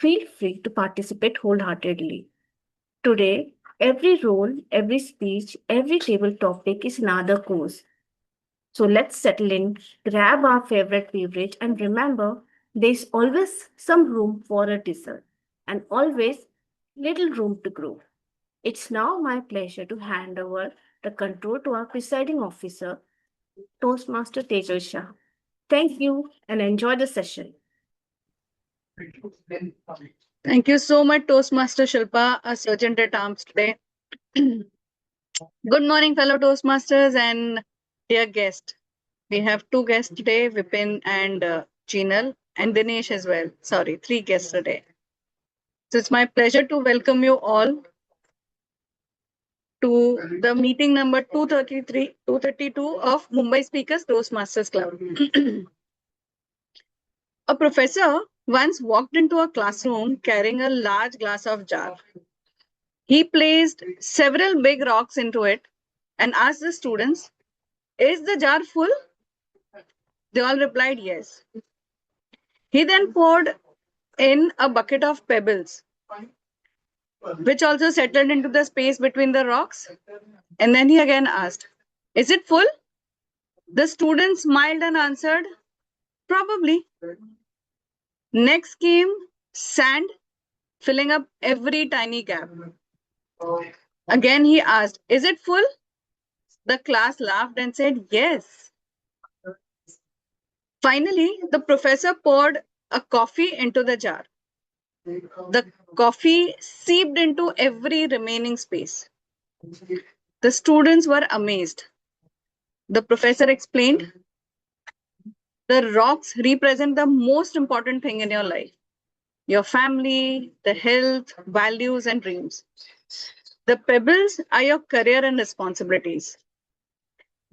feel free to participate wholeheartedly. Today, every role, every speech, every table topic is another course. So let's settle in, grab our favorite beverage, and remember there's always some room for a dessert and always little room to grow. It's now my pleasure to hand over the control to our presiding officer, Toastmaster Tejal Shah. Thank you and enjoy the session. Thank you so much, Toastmaster Shilpa, a sergeant at arms today. Good morning, fellow Toastmasters and dear guest. We have two guests today, Vipin and Chinal, and Dinesh as well. Sorry, three guests today. So it's my pleasure to welcome you all to the meeting number 232 of Mumbai Speakers Toastmasters Club. A professor once walked into a classroom carrying a large glass of jar. He placed several big rocks into it and asked the students, "Is the jar full?" They all replied yes. He then poured in a bucket of pebbles, which also settled into the space between the rocks. And then he again asked, "Is it full?" The students smiled and answered, "Probably." Next came sand, filling up every tiny gap. Again he asked, "Is it full?" The class laughed and said, "Yes." Finally, the professor poured a coffee into the jar. The coffee seeped into every remaining space. The students were amazed. The professor explained, "The rocks represent the most important thing in your life: your family, the health, values, and dreams. The pebbles are your career and responsibilities.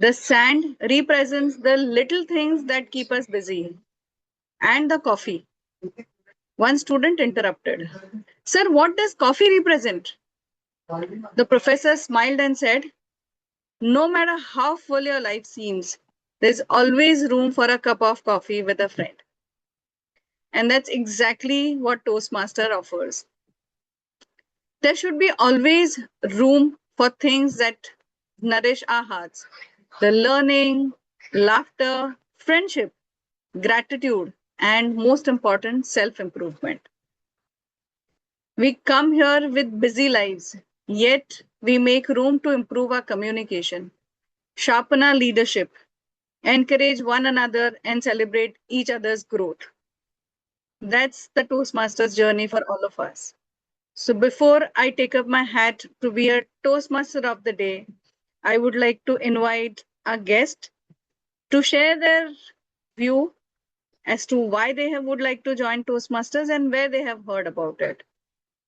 The sand represents the little things that keep us busy. And the coffee." One student interrupted, "Sir, what does coffee represent?" The professor smiled and said, "No matter how full your life seems, there's always room for a cup of coffee with a friend." And that's exactly what Toastmaster offers. There should be always room for things that nourish our hearts: the learning, laughter, friendship, gratitude, and most important, self improvement. We come here with busy lives, yet we make room to improve our communication, sharpen our leadership, encourage one another, and celebrate each other's growth. That's the Toastmasters journey for all of us. So before I take up my hat to be a Toastmaster of the day, I would like to invite our guest to share their view as to why they would like to join Toastmasters and where they have heard about it.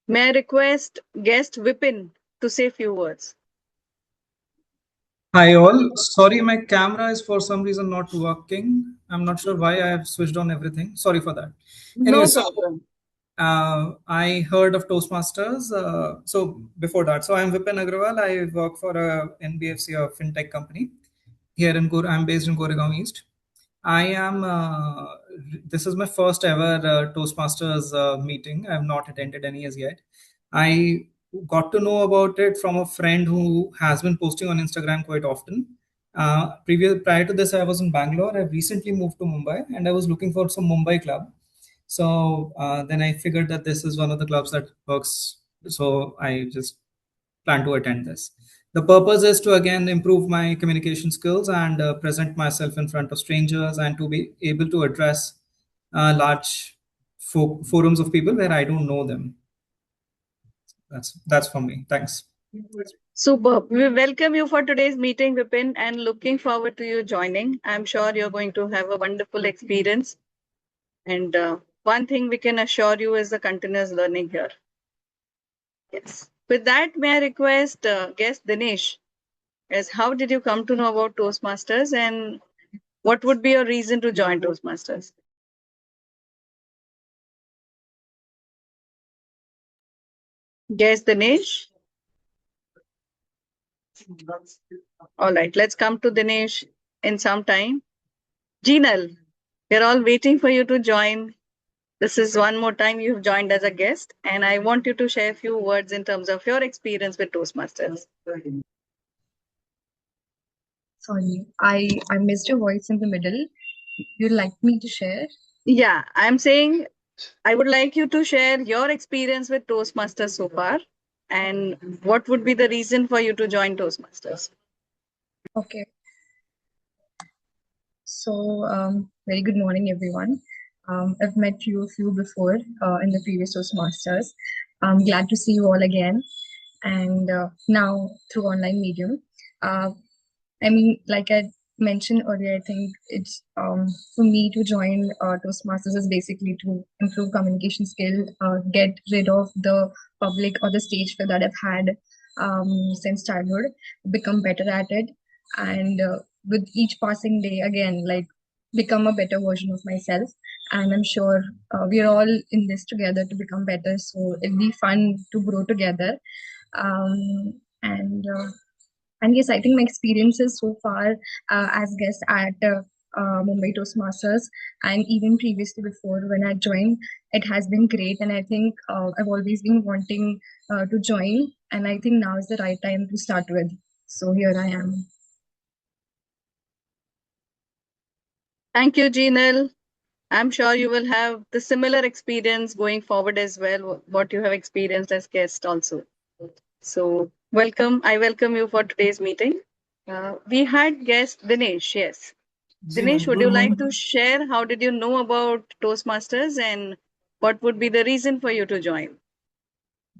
May I request guest Vipin to say a few words? Hi all. Sorry, my camera is for some reason not working. I'm not sure why I have switched on everything. Sorry for that. Anyway, No so problem. I heard of Toastmasters. So before that, so I'm Vipin Agrawal. I work for a NBFC, a fintech company here in I'm based in Goregaon East. I am. This is my first ever Toastmasters meeting. I have not attended any as yet. I got to know about it from a friend who has been posting on Instagram quite often. Prior to this, I was in Bangalore. I recently moved to Mumbai, and I was looking for some Mumbai club. So then I figured that this is one of the clubs that works. So I just plan to attend this. The purpose is to again improve my communication skills and present myself in front of strangers and to be able to address large forums of people where I don't know them. That's for me. Thanks. Superb. We welcome you for today's meeting, Vipin, and looking forward to you joining. I'm sure you're going to have a wonderful experience. And one thing we can assure you is the continuous learning here. Yes. With that, may I request guest Dinesh, as how did you come to know about Toastmasters and what would be your reason to join Toastmasters? Guest Dinesh. All right, let's come to Dinesh in some time. Jinal, we're all waiting for you to join. This is one more time you've joined as a guest, and I want you to share a few words in terms of your experience with Toastmasters. Sorry, I missed your voice in the middle. You'd like me to share? Yeah, I'm saying I would like you to share your experience with Toastmasters so far, and what would be the reason for you to join Toastmasters? Okay. So, very good morning, everyone. I've met few of you before in the previous Toastmasters. I'm glad to see you all again, and now through online medium. Uh, I mean, like I mentioned earlier, I think it's for me to join Toastmasters is basically to improve communication skill, get rid of the public or the stage fear that I've had since childhood, become better at it, and with each passing day, again, like become a better version of myself. And I'm sure we're all in this together to become better. So it'll be fun to grow together. Um, and and yes, I think my experiences so far as guest at Mumbai Toastmasters and even previously before when I joined, it has been great. And I think I've always been wanting to join. And I think now is the right time to start with. So here I am. Thank you, Jinal. I'm sure you will have the similar experience going forward as well, what you have experienced as guest also. So, welcome. I welcome you for today's meeting. We had guest Dinesh. Yes. जी Dinesh, ma'am would good you like morning to share how did you know about Toastmasters and what would be the reason for you to join?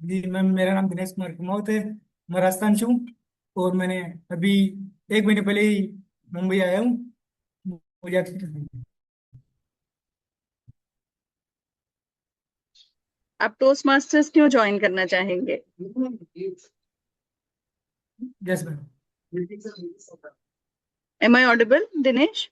जी ma'am मेरा नाम दिनेश कुमार कुमाऊत है मैं राजस्थान से हूँ और मैंने अभी 1 महीने पहले ही मुंबई आया हूँ मुझे आप टोस्टमास्टर्स क्यों ज्वाइन करना चाहेंगे? Yes ma'am Am I audible, Dinesh?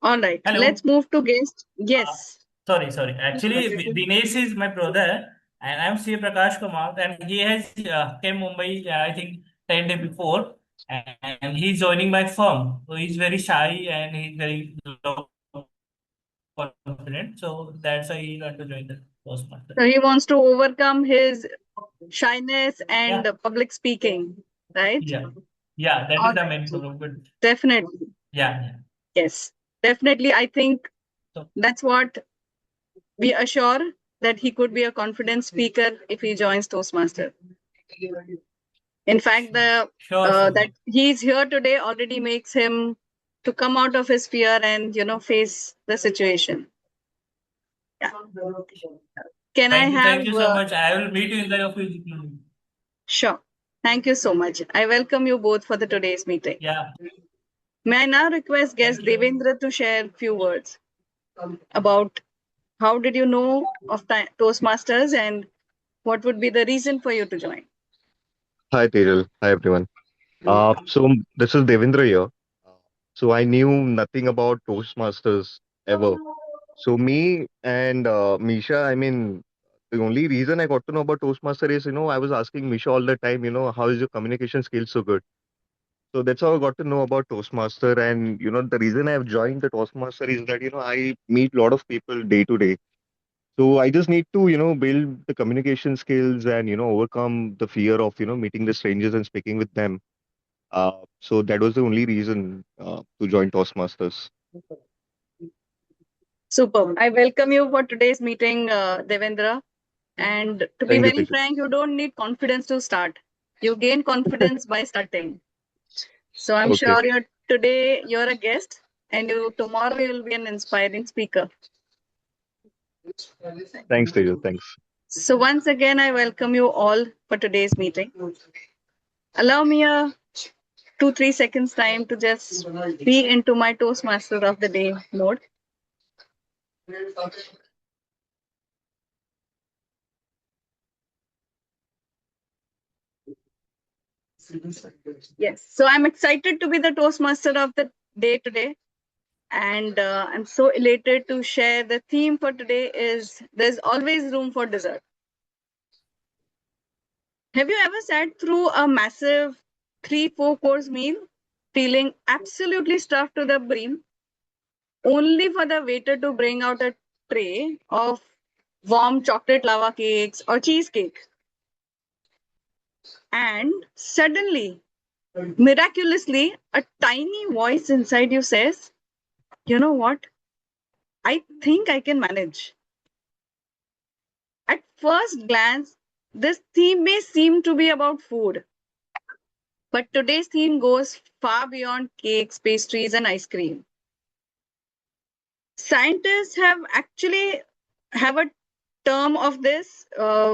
All right, Hello. let's move to guest. Yes. Sorry. Actually, Dinesh is my brother, and I'm C. Prakash Kumar, and he has came Mumbai, I think, 10 days before, and he's joining my firm. So he's very shy and he's very low confident. So that's why he want to join the Toastmaster. So he wants to overcome his shyness and Yeah. public speaking, right? Yeah, that All is the right. main problem. But Definitely. yeah. Yes. Definitely. I think So that's what we assure that he could be a confident speaker if he joins Toastmaster. In fact, the sure. that he's here today already makes him to come out of his fear and face the situation. Yeah. Can I have? Thank you so much. I will meet you in the office. Sure. Thank you so much. I welcome you both for the today's meeting. Yeah. May I now request guest Thank you. Devendra to share a few words about how did you know of Toastmasters and what would be the reason for you to join? Hi, Tejal. Hi, everyone. So this is Devendra here. So I knew nothing about Toastmasters ever. So me and Misha, I mean, the only reason I got to know about Toastmaster is, I was asking Misha all the time, how is your communication skills so good? So that's how I got to know about Toastmaster. And, the reason I've joined the Toastmaster is that, I meet a lot of people day to day. So I just need to, build the communication skills and, overcome the fear of, meeting the strangers and speaking with them. So that was the only reason to join Toastmasters. Superb. I welcome you for today's meeting, Devendra. And to be Thank you, very Tejal. frank, you don't need confidence to start. You gain confidence by starting. So I'm Okay. sure you're a guest and tomorrow you'll be an inspiring speaker. Thanks, Tejal. Thanks. So once again, I welcome you all for today's meeting. Allow me a 2-3 seconds time to just be into my Toastmaster of the day mode. Yes, so I'm excited to be the Toastmaster of the day today. And I'm so elated to share the theme for today is there's always room for dessert. Have you ever sat through a massive 3-4 course meal feeling absolutely stuffed to the brim only for the waiter to bring out a tray of warm chocolate lava cakes or cheesecake? And suddenly, miraculously, a tiny voice inside you says, you know what? I think I can manage. At first glance, this theme may seem to be about food, but today's theme goes far beyond cakes, pastries, and ice cream. Scientists have actually have a term of this,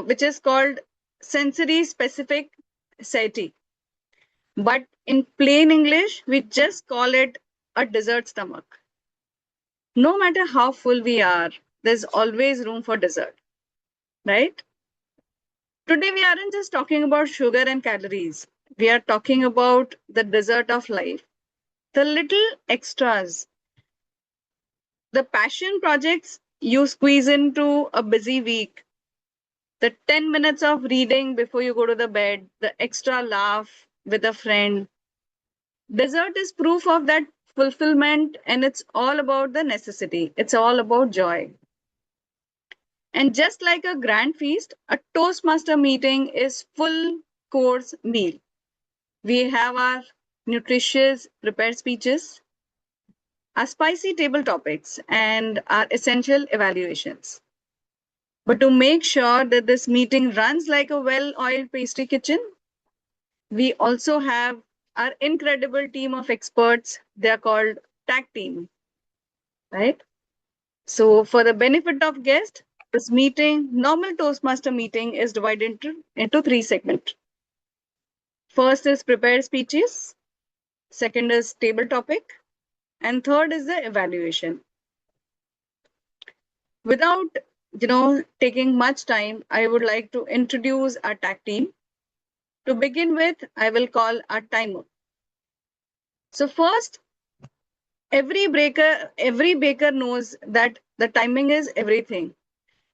which is called sensory specific satiety. But in plain English, we just call it a dessert stomach. No matter how full we are, there's always room for dessert, right? Today, we aren't just talking about sugar and calories. We are talking about the dessert of life, the little extras, the passion projects you squeeze into a busy week, the 10 minutes of reading before you go to the bed, the extra laugh with a friend. Dessert is proof of that fulfillment, and it's all about the necessity. It's all about joy. And just like a grand feast, a Toastmaster meeting is full course meal. We have our nutritious prepared speeches, our spicy table topics, and our essential evaluations. But to make sure that this meeting runs like a well-oiled pastry kitchen, we also have our incredible team of experts. They're called tag team, right? So for the benefit of guests, this meeting, normal Toastmaster meeting is divided into 3 segments. First is prepared speeches, second is table topic, and third is the evaluation. Without taking much time, I would like to introduce our tag team. To begin with, I will call our timer. So first, every baker knows that the timing is everything.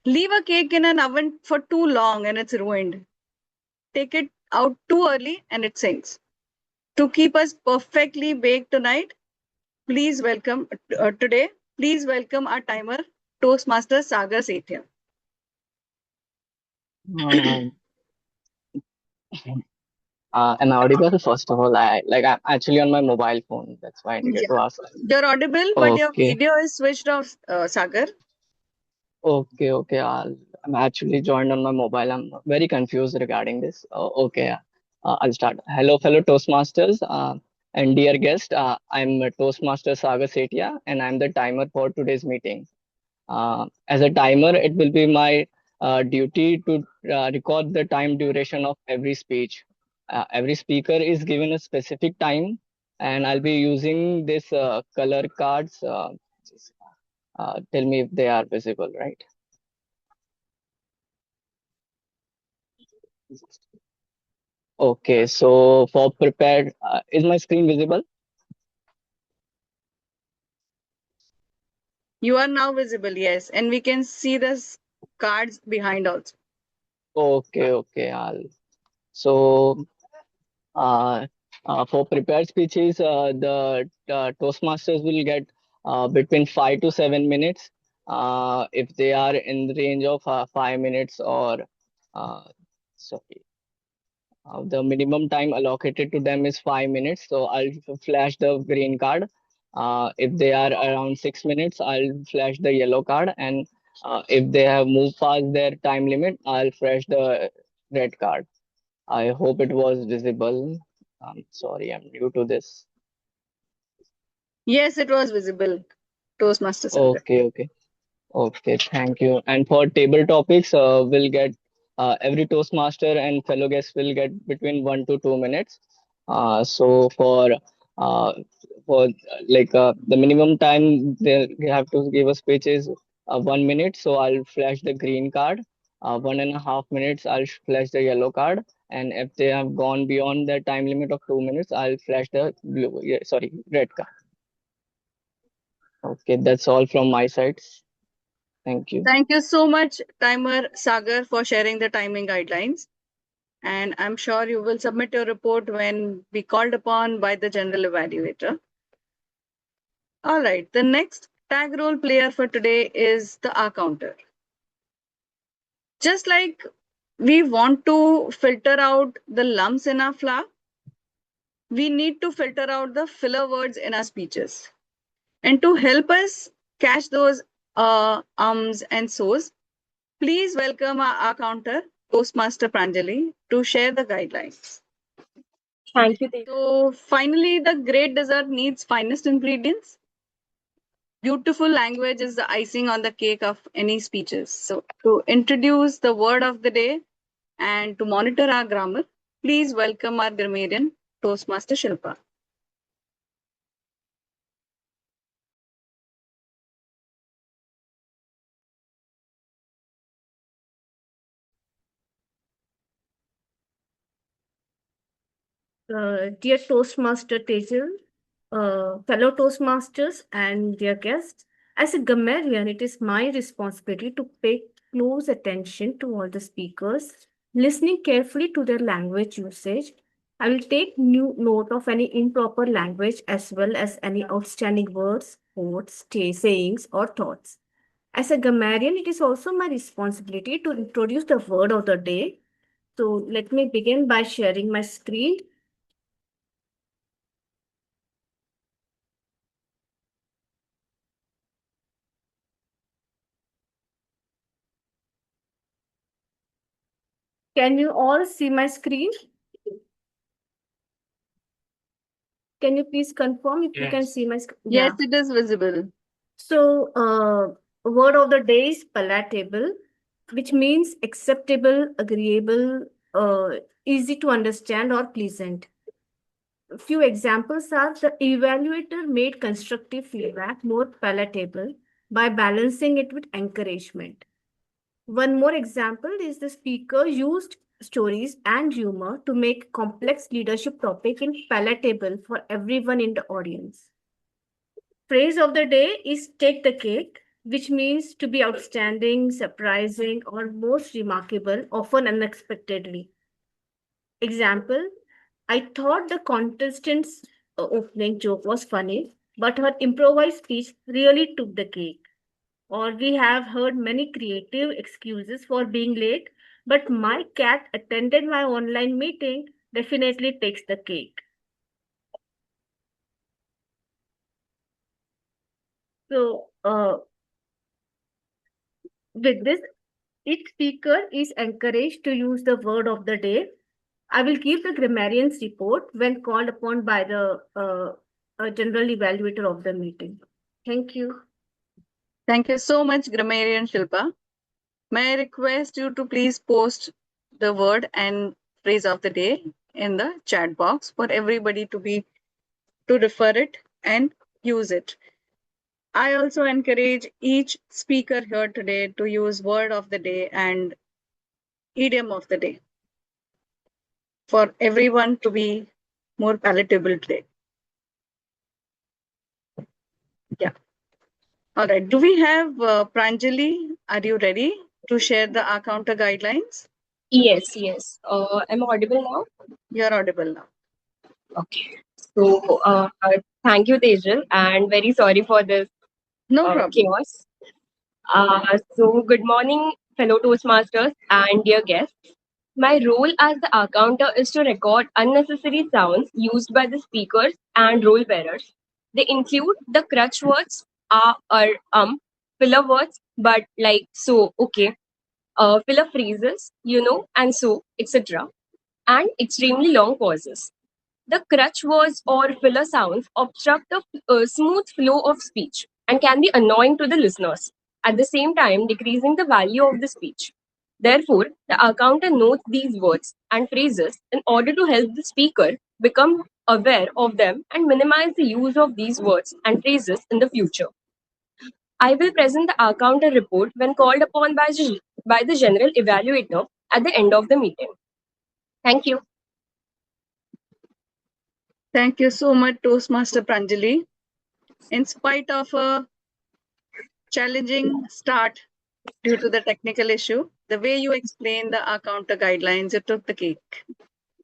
Leave a cake in an oven for too long and it's ruined. Take it out too early and it sinks. To keep us perfectly baked tonight, please welcome please welcome our timer, Toastmaster Sagar Sethia. Um, am I audible? First of all, I'm actually on my mobile phone. That's why I needed to Yeah, ask. you're audible, but your Okay, video is switched off, Sagar. okay. I'm actually joined on my mobile. I'm very confused regarding this. Okay, I'll start. Hello, fellow Toastmasters and dear guest. I'm Toastmaster Sagar Setia, and I'm the timer for today's meeting. As a timer, it will be my duty to record the time duration of every speech. Every speaker is given a specific time, and I'll be using this color cards. Tell me if they are visible, right? Okay, so for prepared, is my screen visible? You are now visible, yes, and we can see the cards behind also. Okay. So Uh, for prepared speeches, the Toastmasters will get between 5 to 7 minutes if they are in the range of 5 minutes or uh, sorry, the minimum time allocated to them is 5 minutes. So I'll flash the green card. If they are around 6 minutes, I'll flash the yellow card, and if they have moved past their time limit, I'll flash the red card. I hope it was visible. I'm sorry, I'm new to this. Yes, it was visible, Toastmaster Sagar. Okay, thank you. And for table topics, we'll get every Toastmaster and fellow guests will get between 1 to 2 minutes. So uh, for the minimum they have to give a speech is 1 minute. So I'll flash the green card. 1.5 minutes, I'll flash the yellow card. And if they have gone beyond the time limit of 2 minutes, I'll flash the red card. Okay, that's all from my side. Thank you. Thank you so much, Timer Sagar, for sharing the timing guidelines. And I'm sure you will submit your report when be called upon by the general evaluator. All right, the next tag role player for today is the R counter. Just like we want to filter out the lumps in our flour, we need to filter out the filler words in our speeches. And to help us catch those ums and so's, please welcome our counter, Toastmaster Pranjali, to share the guidelines. Thank you, Tejal. So finally, the great dessert needs finest ingredients. Beautiful language is the icing on the cake of any speeches. So to introduce the word of the day and to monitor our grammar, please welcome our grammarian, Toastmaster Shilpa. Dear Toastmaster Tejal, fellow Toastmasters, and dear guests, as a grammarian, it is my responsibility to pay close attention to all the speakers, listening carefully to their language usage. I will take new note of any improper language as well as any outstanding words, quotes, sayings, or thoughts. As a grammarian, it is also my responsibility to introduce the word of the day. So let me begin by sharing my screen. Can you all see my screen? Can you please confirm if you can Yes. see my screen? Yes, it is visible. So, word of the day is palatable, which means acceptable, agreeable, easy to understand, or pleasant. A few examples are the evaluator made constructive feedback more palatable by balancing it with encouragement. One more example is the speaker used stories and humor to make complex leadership topic in palatable for everyone in the audience. Phrase of the day is take the cake, which means to be outstanding, surprising, or most remarkable, often unexpectedly. Example, I thought the contestant's opening joke was funny, but her improvised speech really took the cake. Or we have heard many creative excuses for being late, but my cat attended my online meeting, definitely takes the cake. So, with this, each speaker is encouraged to use the word of the day. I will give the grammarian's report when called upon by the general evaluator of the meeting. Thank you. Thank you so much, grammarian Shilpa. May I request you to please post the word and phrase of the day in the chat box for everybody to refer it and use it. I also encourage each speaker here today to use word of the day and idiom of the day for everyone to be more palatable today. Yeah. All right. Do we have Pranjali? Are you ready to share the our counter guidelines? Yes, yes. I'm audible now? You're audible now. Okay. So, thank you, Tejal, and very sorry for this No problem. chaos. So, good morning, fellow Toastmasters and dear guests. My role as the accounter is to record unnecessary sounds used by the speakers and role bearers. They include the crutch words, filler words, but like so, okay, filler phrases, and so, etc., and extremely long pauses. The crutch words or filler sounds obstruct the smooth flow of speech and can be annoying to the listeners, at the same time decreasing the value of the speech. Therefore, the accountant notes these words and phrases in order to help the speaker become aware of them and minimize the use of these words and phrases in the future. I will present the accountant report when called upon by the general evaluator at the end of the meeting. Thank you. Thank you so much, Toastmaster Pranjali. In spite of a challenging start due to the technical issue, the way you explained the counter guidelines, you took the cake.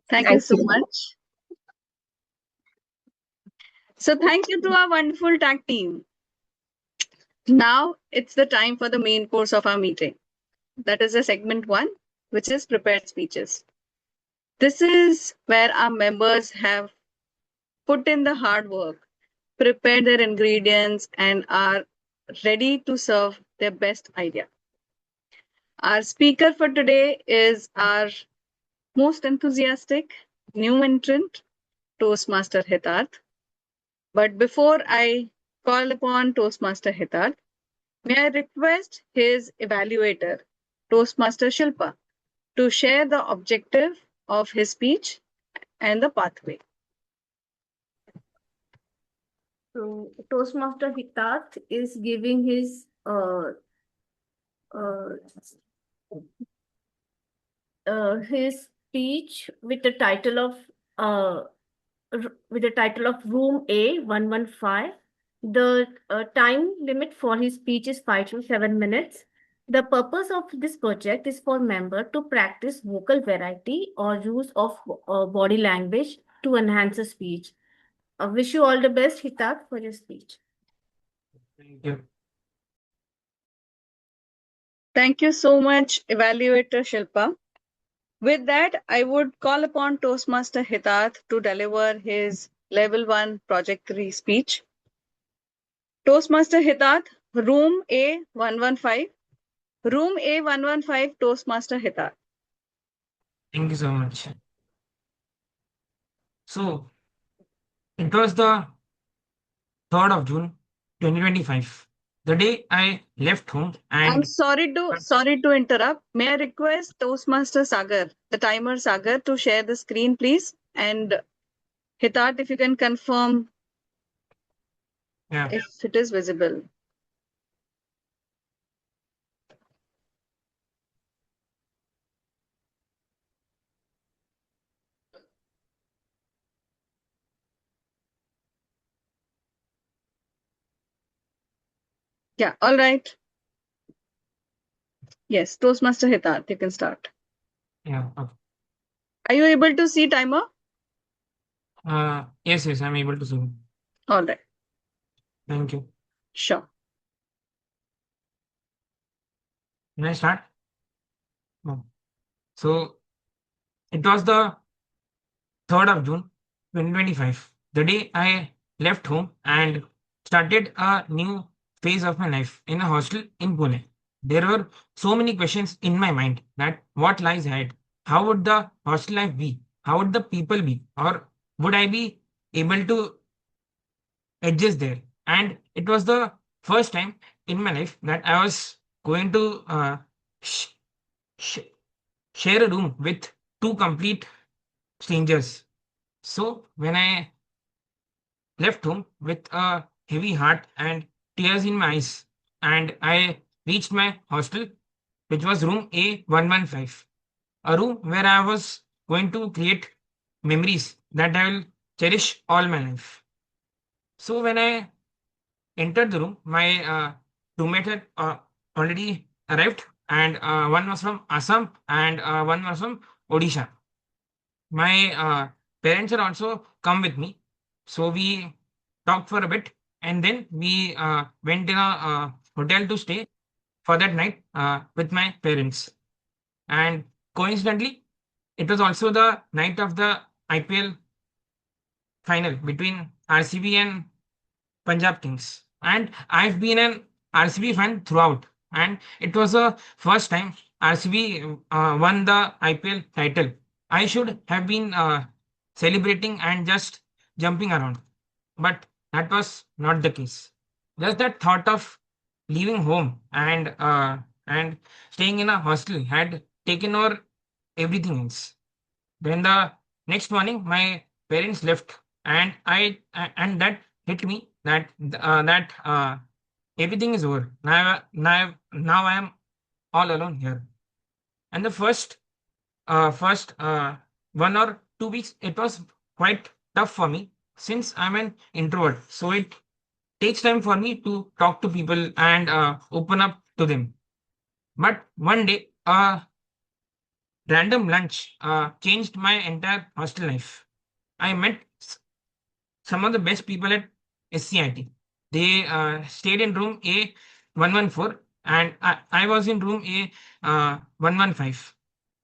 Thank you Thank so you. much. So thank you to our wonderful tag team. Now it's the time for the main course of our meeting. That is the segment one, which is prepared speeches. This is where our members have put in the hard work, prepared their ingredients, and are ready to serve their best idea. Our speaker for today is our most enthusiastic new entrant, Toastmaster Hitat. But before I call upon Toastmaster Hitat, may I request his evaluator, Toastmaster Shilpa, to share the objective of his speech and the pathway. So Toastmaster Hitat is giving uh, his speech with the title of Room A 115. The time limit for his speech is 5 to 7 minutes. The purpose of this project is for member to practice vocal variety or use of body language to enhance the speech. I wish you all the best, Hitat, for your speech. Thank you. Thank you so much, evaluator Shilpa. With that, I would call upon Toastmaster Hitat to deliver his Level 1 Project 3 speech. Toastmaster Hitat, Room A115. Room A115, Toastmaster Hitat. Thank you so much. So, it was the 3rd of June 2025, the day I left home I'm and sorry to interrupt. May I request Toastmaster Sagar, the timer Sagar, to share the screen, please? And Hitat, if you can confirm yeah, if it is visible. Yeah, all right. Yes, Toastmaster Hitat, you can start. yeah. Okay. Are you able to see timer? Yes, yes, I'm able to see. All right, Thank you. sure. Can I start? No. So, it was the 3rd of June 2025, the day I left home and started a new phase of my life in a hostel in Pune. There were so many questions in my mind that what lies ahead? How would the hostel life be? How would the people be? Or would I be able to adjust there? And it was the first time in my life that I was going to sh- sh- share a room with two complete strangers. So when I left home with a heavy heart and tears in my eyes, and I reached my hostel, which was room A115, a room where I was going to create memories that I will cherish all my life. So when I entered the room, my roommate had already arrived, and one was from Assam and one was from Odisha. My parents had also come with me, so we talked for a bit, and then we went in a hotel to stay for that night with my parents. And coincidentally, it was also the night of the IPL final between RCB and Punjab Kings. And I've been an RCB fan throughout, and it was the first time RCB won the IPL title. I should have been celebrating and just jumping around, but that was not the case. Just that thought of leaving home and staying in a hostel had taken over everything else. Then the next morning, my parents left, and and that hit me that everything is over. Now I am all alone here. And the first 1 or 2 weeks, it was quite tough for me since I'm an introvert. So it takes time for me to talk to people and open up to them. But one day, a random lunch changed my entire hostel life. I met some of the best people at SCIT. They stayed in room A114, and I was in room A115.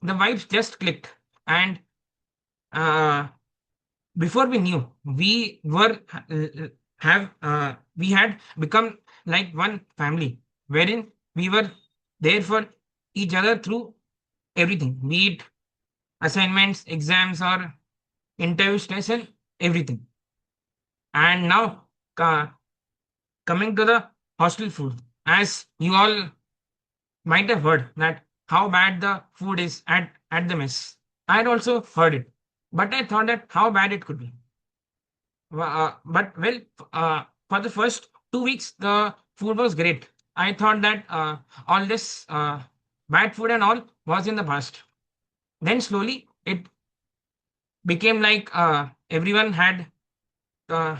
The vibes just clicked, and uh, before we knew, we had become like one family, wherein we were there for each other through everything, be it assignments, exams, or interview stress, and everything. And now, coming to the hostel food, as you all might have heard that how bad the food is at the mess. I had also heard it, but I thought that how bad it could be. But well, for the first 2 weeks, the food was great. I thought that all this bad food and all was in the past. Then slowly it became like everyone had uh,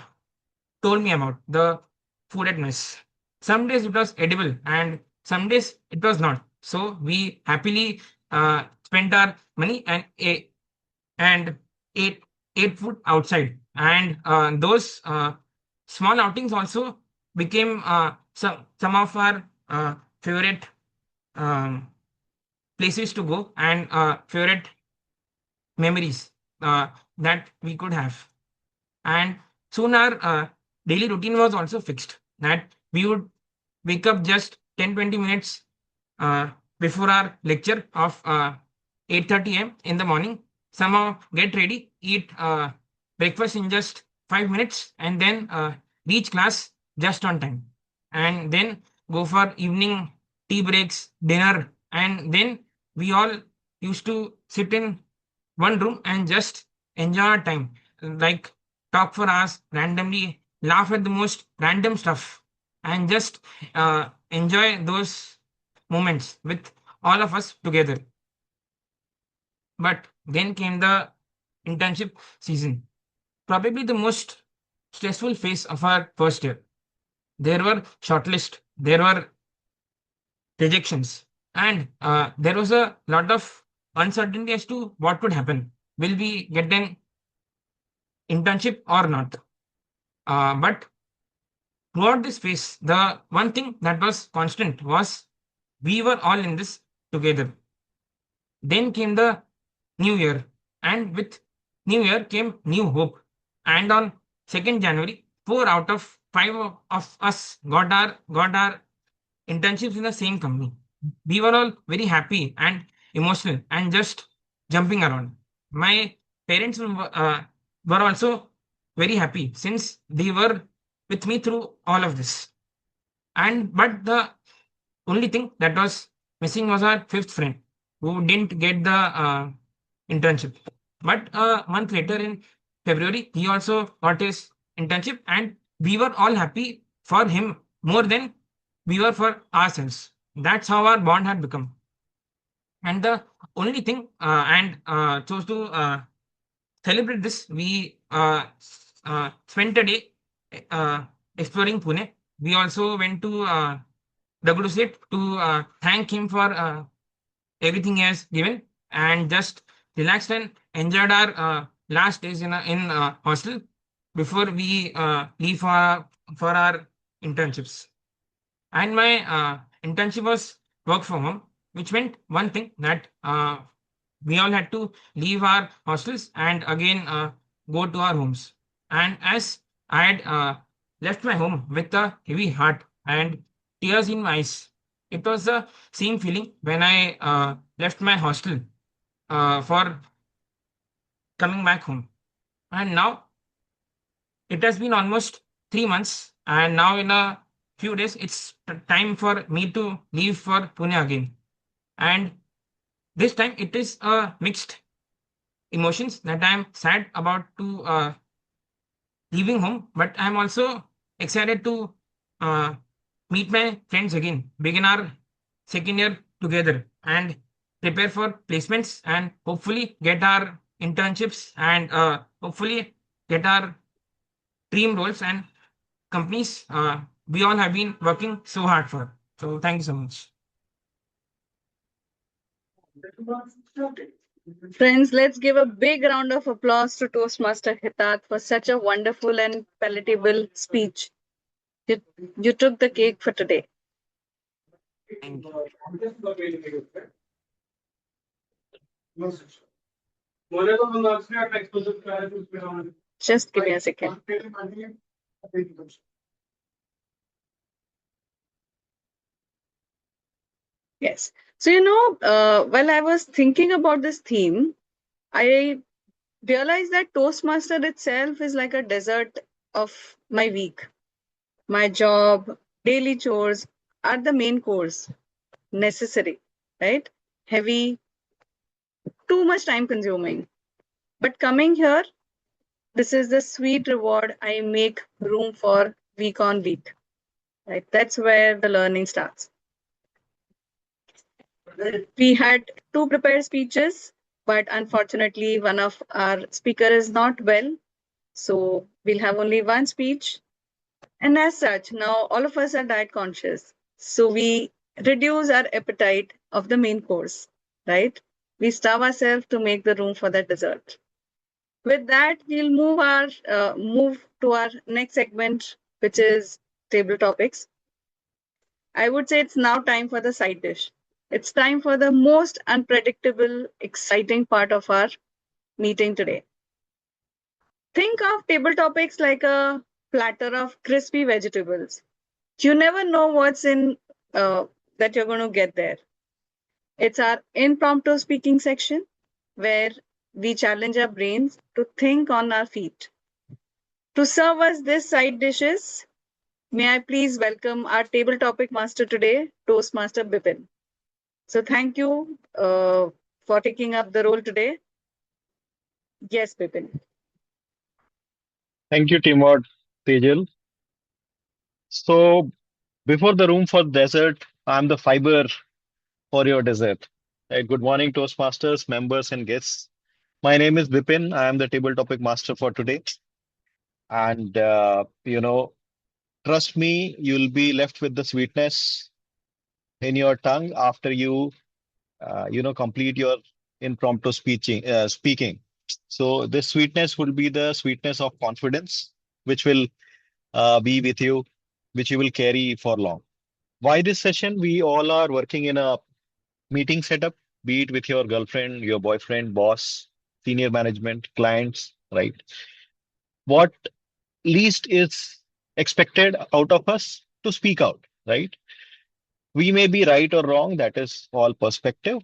told me about the food at mess. Some days it was edible and some days it was not. So we happily spent our money and ate ate food outside. And those small outings also became some of our favorite um, places to go and favorite memories that we could have. And soon our daily routine was also fixed that we would wake up just 10-20 minutes uh, before our lecture of 8:30 a.m. in the morning, somehow get ready, eat breakfast in just 5 minutes, and then reach class just on time. And then go for evening tea breaks, dinner, and then we all used to sit in one room and just enjoy our time, like talk for hours randomly, laugh at the most random stuff, and just enjoy those moments with all of us together. But then came the internship season, probably the most stressful phase of our first year. There were shortlists, there were rejections, and there was a lot of uncertainty as to what would happen. Will we get an internship or not? But throughout this phase, the one thing that was constant was we were all in this together. Then came the new year, and with new year came new hope. And on 2nd January, 4 out of 5 of us got our internships in the same company. We were all very happy and emotional and just jumping around. My parents were also very happy since they were with me through all of this. And but the only thing that was missing was our fifth friend who didn't get the internship. But a month later in February, he also got his internship, and we were all happy for him more than we were for ourselves. That's how our bond had become. And the only thing, and chose to celebrate this, we spent a day exploring Pune. We also went to Dagadu to thank him for everything he has given, and just relaxed and enjoyed our last days in hostel before we leave for our internships. And my internship was work from home, which meant one thing that we all had to leave our hostels and again go to our homes. And as I had left my home with a heavy heart and tears in my eyes, it was the same feeling when I left my hostel for coming back home. And now it has been almost 3 months, and now in a few days, it's time for me to leave for Pune again. And this time it is a mixed emotions that I'm sad about to leaving home, but I'm also excited to uh, meet my friends again, begin our second year together, and prepare for placements and hopefully get our internships and hopefully get our dream roles and companies we all have been working so hard for. So thank you so much. Friends, let's give a big round of applause to Toastmaster Hitat for such a wonderful and palatable speech. You took the cake for today. Thank you. Just give me a second. Yes. So, while I was thinking about this theme, I realized that Toastmaster itself is like a dessert of my week. My job, daily chores are the main course, necessary, right? Heavy, too much time consuming. But coming here, this is the sweet reward I make room for week on week. Right? That's where the learning starts. We had two prepared speeches, but unfortunately, one of our speaker is not well. So we'll have only one speech. And as such, now all of us are diet conscious. So we reduce our appetite of the main course, right? We starve ourselves to make the room for the dessert. With that, we'll move to our next segment, which is table topics. I would say it's now time for the side dish. It's time for the most unpredictable, exciting part of our meeting today. Think of table topics like a platter of crispy vegetables. You never know what's in that you're going to get there. It's our impromptu speaking section where we challenge our brains to think on our feet. To serve us this side dishes, may I please welcome our table topic master today, Toastmaster Bipin. So thank you for taking up the role today. Yes, Bipin. Thank you, Timur Tejal. So, before the room for dessert, I'm the fiber for your dessert. Right, good morning, Toastmasters, members, and guests. My name is Bipin. I am the table topic master for today. And, trust me, you'll be left with the sweetness in your tongue after you complete your impromptu speaking. So, this sweetness will be the sweetness of confidence, which will be with you, which you will carry for long. Why this session? We all are working in a meeting setup, be it with your girlfriend, your boyfriend, boss, senior management, clients, right? What least is expected out of us to speak out, right? We may be right or wrong, that is all perspective.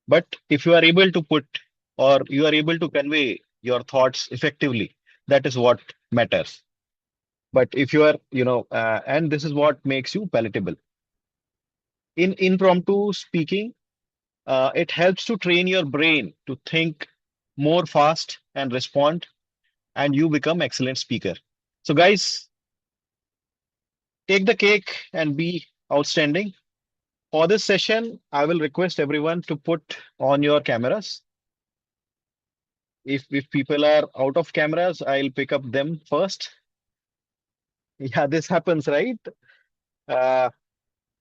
But if you are able to put or you are able to convey your thoughts effectively, that is what matters. But if you are, and this is what makes you palatable. In impromptu speaking, it helps to train your brain to think more fast and respond, and you become excellent speaker. So, guys, take the cake and be outstanding. For this session, I will request everyone to put on your cameras. If people are out of cameras, I'll pick up them first. Yeah, this happens, right? Uh,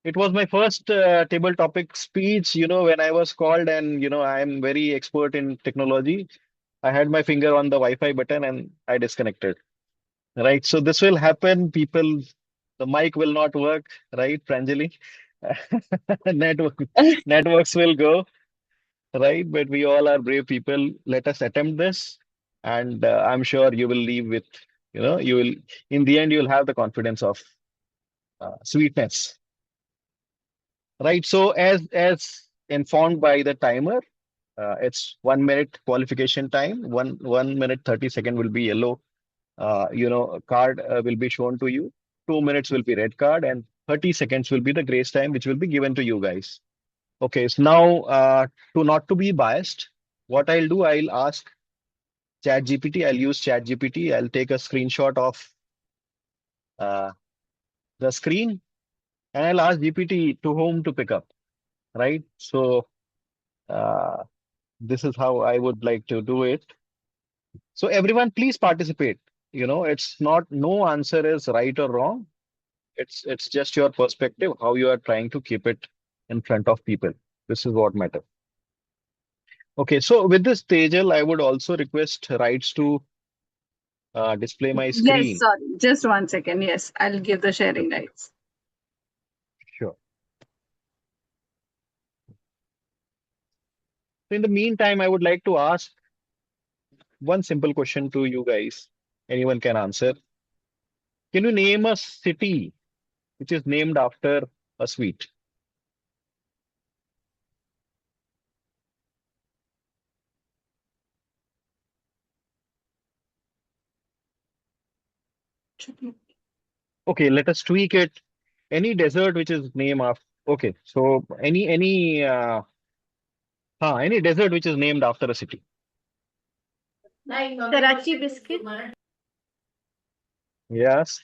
it was my first table topic speech, when I was called, and I'm very expert in technology. I had my finger on the Wi-Fi button and I disconnected. Right. So this will happen. People, the mic will not work, right, Pranjali? Network, networks will go, right? But we all are brave people. Let us attempt this. And I'm sure you will leave with, you will, in the end, you'll have the confidence of sweetness. Right. So as informed by the timer, it's 1 minute qualification time. One minute 30 second will be yellow. Card will be shown to you. 2 minutes will be red card, and 30 seconds will be the grace time, which will be given to you guys. Okay. So now, to not to be biased, what I'll do, I'll ask ChatGPT. I'll use ChatGPT. I'll take a screenshot of uh, the screen, and I'll ask GPT to whom to pick up. Right. So. This is how I would like to do it. So everyone, please participate. it's not, no answer is right or wrong. It's just your perspective, how you are trying to keep it in front of people. This is what matters. Okay, so with this, Tejal, I would also request rights to display my Yes, screen. sorry. Just 1 second. Yes, I'll give the sharing rights. Sure. So in the meantime, I would like to ask one simple question to you guys. Anyone can answer. Can you name a city which is named after a sweet? Okay, let us tweak it. Any desert which is named after. Okay, so any desert which is named after a city. Karachi biscuit. Yes,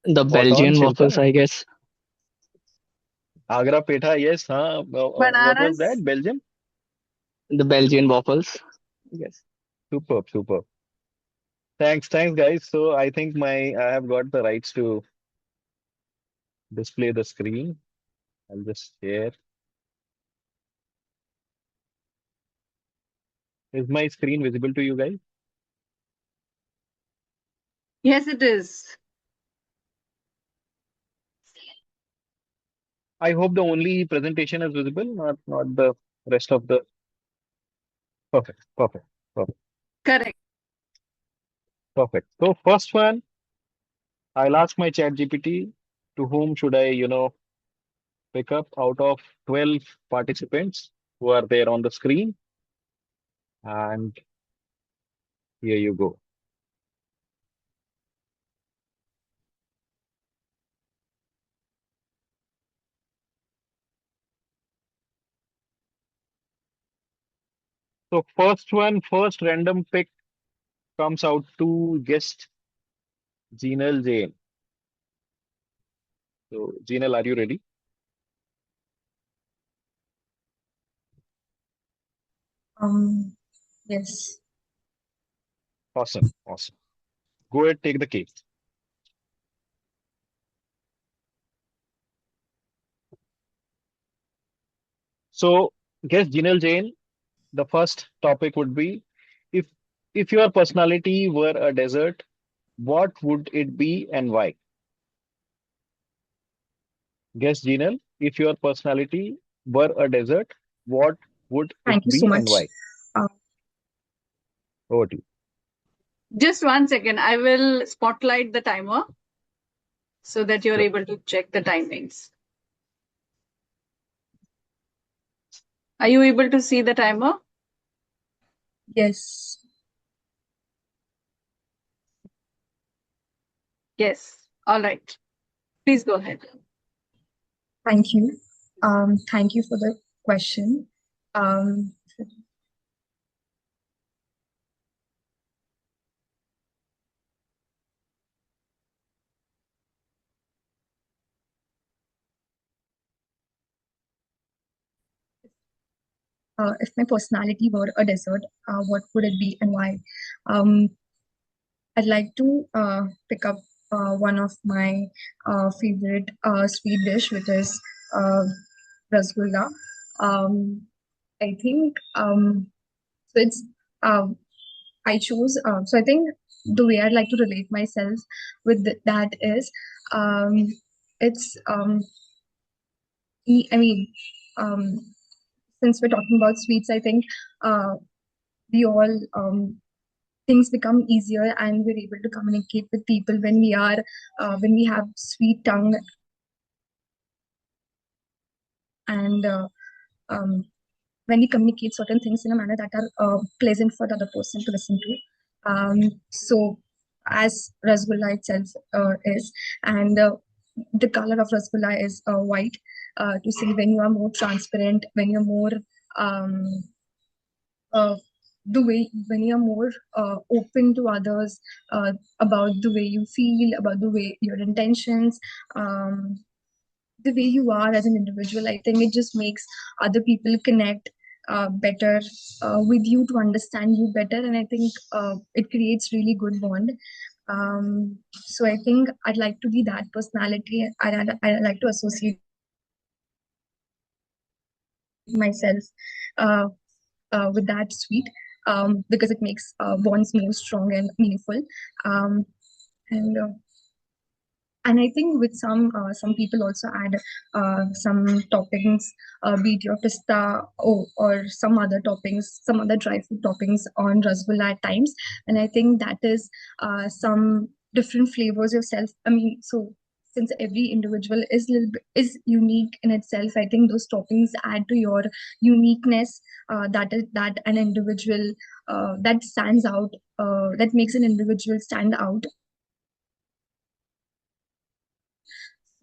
The spot on, Belgian waffles, Shilpa. I guess. Agra Petha, yes. What was Banaras. that? Belgium? The Belgian waffles. Yes. Superb, superb. Thanks, guys. So I think I have got the rights to display the screen. I'll just share. Is my screen visible to you guys? Yes, it is. I hope the only presentation is visible, not the rest of the. Perfect, perfect, perfect, Correct. perfect. So first one, I'll ask my chat GPT, to whom should I, pick up out of 12 participants who are there on the screen? And here you go. So first random pick comes out to guest Jinal Jain. So Jinal, are you ready? Yes. Awesome, awesome. Go ahead, take the cake. So guest Jinal Jain, the first topic would be, if if your personality were a desert, what would it be and why? Guess Jinal, if your personality were a desert, what would it Thank you so be and much. why? Over to you. Just 1 second. I will spotlight the timer so that you're Sure. able to check the timings. Are you able to see the timer? Yes. Yes. All right. Please go ahead. Thank you. Thank you for the question. If my personality were a dessert, what would it be and why? I'd like to pick up one of my favorite sweet dish, which is rasgulla. I think so. It's I chose. So I think the way I'd like to relate myself with that is, it's I mean, um, since we're talking about sweets, I think we all things become easier and we're able to communicate with people when we have sweet tongue and when we communicate certain things in a manner that are pleasant for the other person to listen to. So as rasgulla itself is, and the color of rasgulla is white, to see when you are more transparent, when you're more um, the way when you're more open to others about the way you feel, about the way your intentions, the way you are as an individual. I think it just makes other people connect better with you, to understand you better, and I think it creates really good bond. So I think I'd like to be that personality. I'd like to associate myself uh, with that sweet, because it makes bonds more strong and meaningful. Um, and And I think with some people also add some toppings, be it your pista or some other toppings, some other dry fruit toppings on rasgulla at times. And I think that is some different flavors yourself. I mean, so since every individual is is unique in itself, I think those toppings add to your uniqueness. That an individual that stands out, that makes an individual stand out.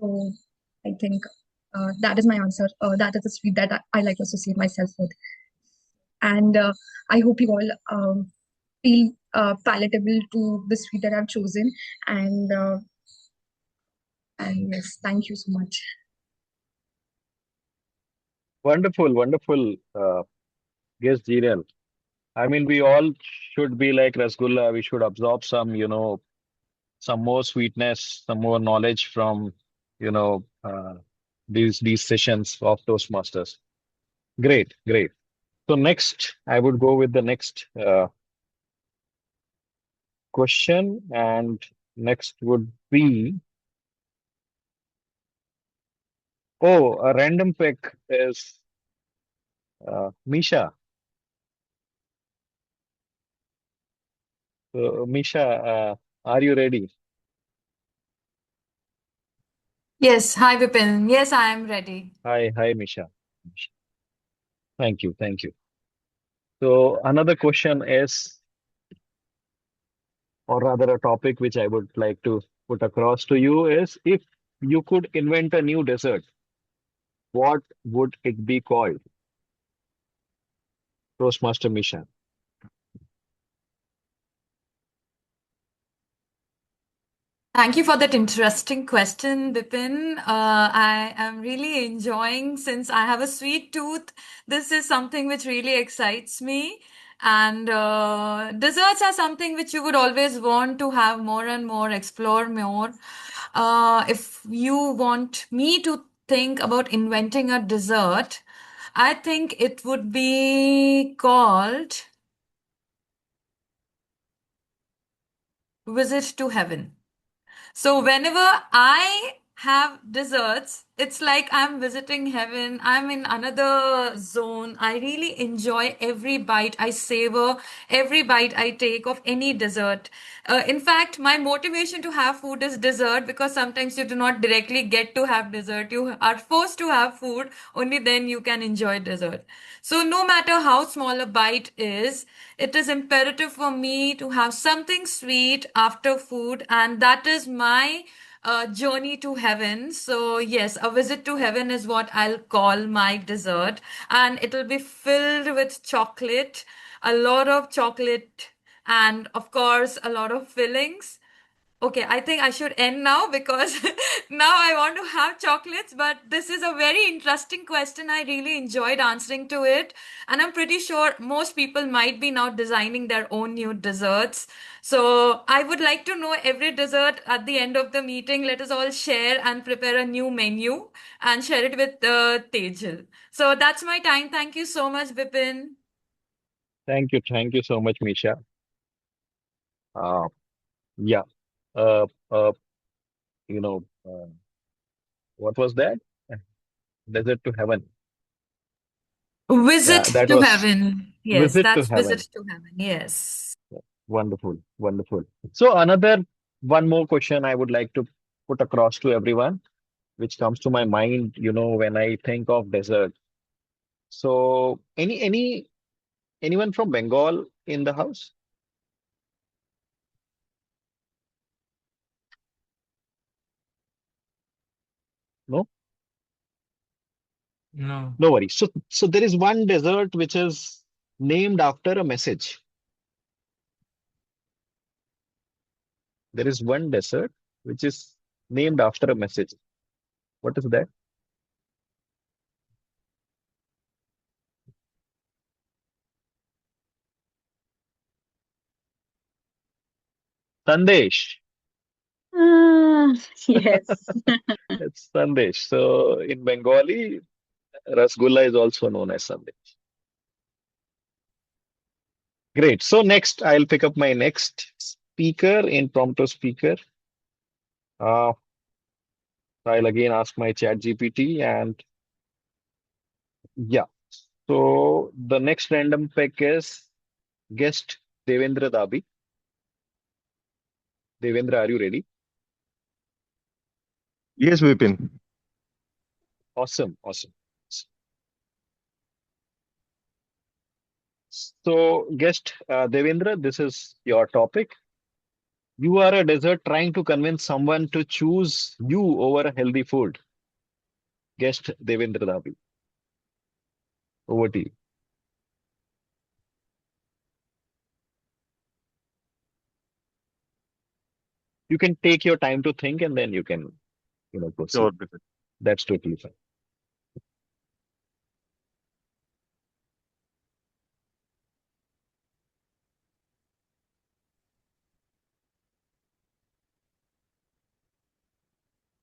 So I think that is my answer. That is the sweet that I like to associate myself with. And I hope you all feel palatable to the sweet that I've chosen. And yes, thank you so much. Wonderful, wonderful. Yes, Jirel. I mean, we all should be like Rasgulla. We should absorb some, some more sweetness, some more knowledge from, you know, these sessions of Toastmasters. Great, great. So next, I would go with the next question, and next would be, oh, a random pick is Misha. So, Misha, are you ready? Yes, hi Vipin. Yes, I am ready. Hi, hi, Misha. Thank you, thank you. So another question is, or rather a topic which I would like to put across to you is, if you could invent a new dessert, what would it be called? Toastmaster Misha. Thank you for that interesting question, Bipin. I am really enjoying since I have a sweet tooth. This is something which really excites me. And desserts are something which you would always want to have more and more, explore more. If you want me to think about inventing a dessert, I think it would be called Visit to Heaven. So whenever I have desserts, it's like I'm visiting heaven. I'm in another zone. I really enjoy every bite I savor, every bite I take of any dessert. In fact, my motivation to have food is dessert because sometimes you do not directly get to have dessert. You are forced to have food, only then you can enjoy dessert. So no matter how small a bite is, it is imperative for me to have something sweet after food, and that is my journey to heaven. So, yes, a visit to heaven is what I'll call my dessert, and it'll be filled with chocolate, a lot of chocolate, and of course, a lot of fillings. Okay, I think I should end now because now I want to have chocolates. But this is a very interesting question. I really enjoyed answering to it. And I'm pretty sure most people might be now designing their own new desserts. So I would like to know every dessert at the end of the meeting. Let us all share and prepare a new menu and share it with Tejal. So that's my time. Thank you so much, Bipin. Thank you so much, Misha. Uh, yeah. Uh, uh, you know, what was that? Desert to Heaven. Yeah, Visit that to was heaven. Yes, Visit to that's visit Heaven. to heaven. Yes. Wonderful, wonderful. So another one more question I would like to put across to everyone, which comes to my mind, when I think of desert. So anyone from Bengal in the house? No? No. No worries. So there is one desert which is named after a message. There is one desert which is named after a message. What is that? Sandesh. Yes. It's Sandesh. So in Bengali, Rasgulla is also known as Sandesh. Great. So next, I'll pick up my next speaker, impromptu speaker. Uh, I'll again ask my chat GPT and yeah. So the next random pick is guest Devendra Dabi. Devendra, are you ready? Yes, Vipin. Awesome, awesome. So guest Devendra, this is your topic. You are a dessert trying to convince someone to choose you over a healthy food. Guest Devendra Dabi. Over to you. You can take your time to think and then you can, proceed. Sure, Vipin. That's totally fine.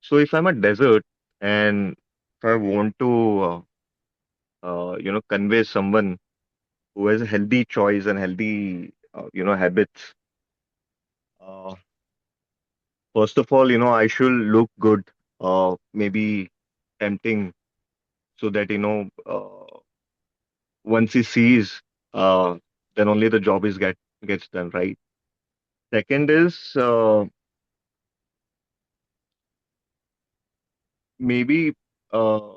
So if I'm a dessert and if I want to, convey someone who has a healthy choice and healthy, habits, uh, first of all, I should look good, maybe tempting, so that, once he sees, uh, then only the job gets done, right? Second is, maybe, uh,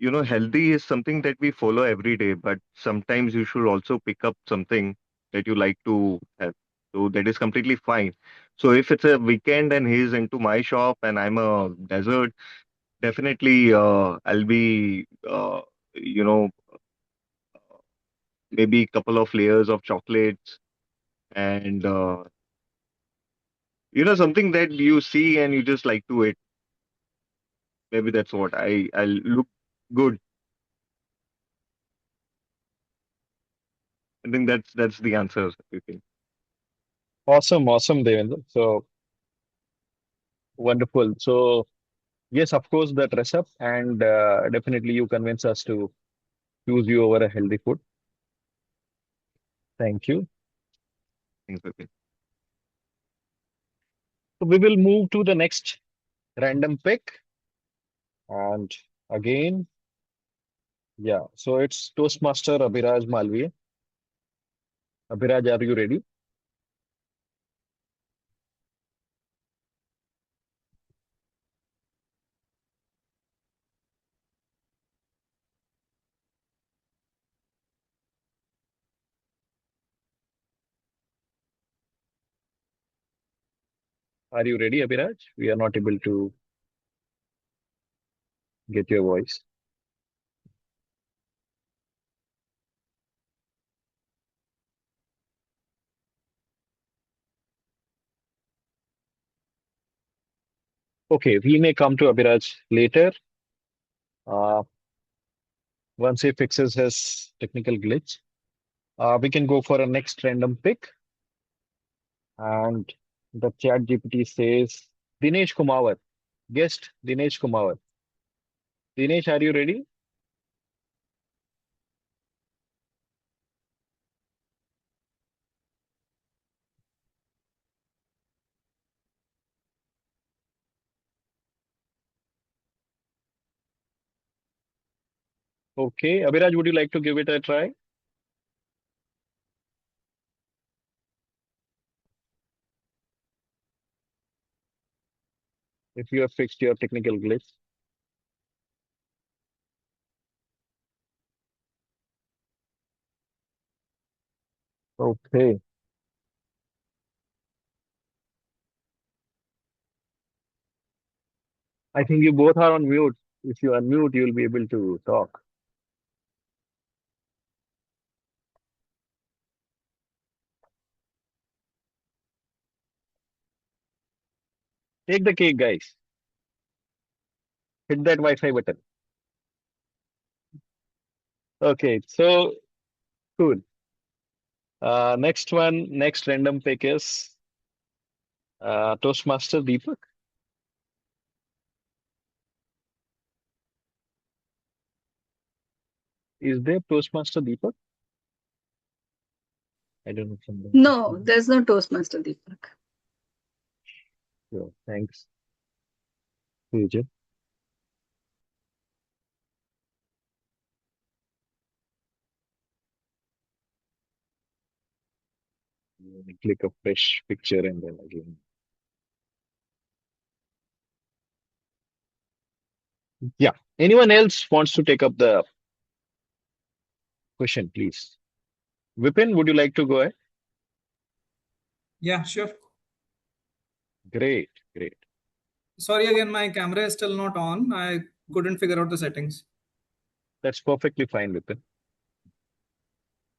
healthy is something that we follow every day, but sometimes you should also pick up something that you like to have. So that is completely fine. So if it's a weekend and he's into my shop and I'm a dessert, definitely I'll be, you know, maybe a couple of layers of chocolates and, something that you see and you just like to eat. Maybe that's what I'll look good. I think that's the answer. You can. Awesome, awesome, Devendra. So wonderful. So yes, of course, the dress up and definitely you convince us to choose you over a healthy food. Thank you. Thanks, Vipin. So we will move to the next random pick. And again, yeah, so it's Toastmaster Abhiraj Malviya. Abhiraj, are you ready? Are you ready, Abhiraj? We are not able to get your voice. Okay, we may come to Abhiraj later. Uh, once he fixes his technical glitch, we can go for a next random pick. And the chat GPT says Dinesh Kumawat. Guest Dinesh Kumawat. Dinesh, are you ready? Okay, Abhiraj, would you like to give it a try? If you have fixed your technical glitch. Okay. I think you both are on mute. If you unmute, you'll be able to talk. Take the cake, guys. Hit that Wi-Fi button. Okay, so cool. Next one, next random pick is Toastmaster Deepak. Is there Toastmaster Deepak? I don't know from the. No, there's no Toastmaster Deepak. Sure. Thanks, Teja. Click a fresh picture and then again. Yeah. Anyone else wants to take up the question, please? Vipin, would you like to go ahead? Yeah, sure. Great, great. Sorry again, my camera is still not on. I couldn't figure out the settings. That's perfectly fine, Vipin.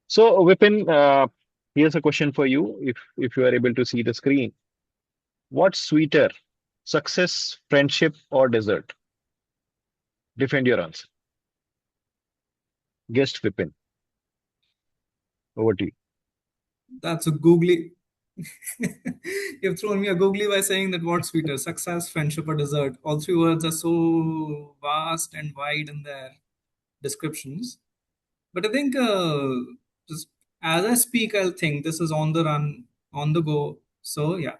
So, Vipin, here's a question for you. If you are able to see the screen, what's sweeter, success, friendship, or dessert? Defend your answer. Guest Vipin. Over to you. That's a googly. You've thrown me a googly by saying that what's sweeter, success, friendship, or dessert? All three words are so vast and wide in their descriptions. But I think just as I speak, I'll think this is on the run, on the go. So yeah.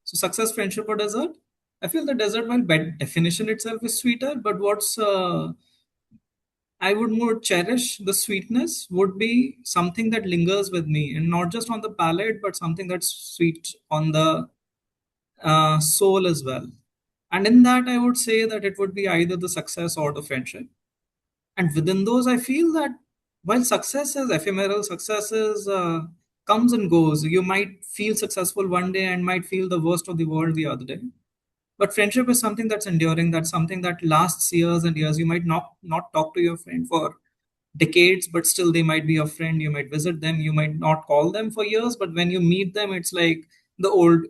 So success, friendship, or dessert? I feel the dessert, while by definition itself is sweeter, but what's I would more cherish the sweetness would be something that lingers with me, and not just on the palate, but something that's sweet on the soul as well. And in that, I would say that it would be either the success or the friendship. And within those, I feel that while success is ephemeral, success is comes and goes. You might feel successful one day and might feel the worst of the world the other day. But friendship is something that's enduring. That's something that lasts years and years. You might not talk to your friend for decades, but still they might be your friend. You might visit them. You might not call them for years, but when you meet them, it's like the old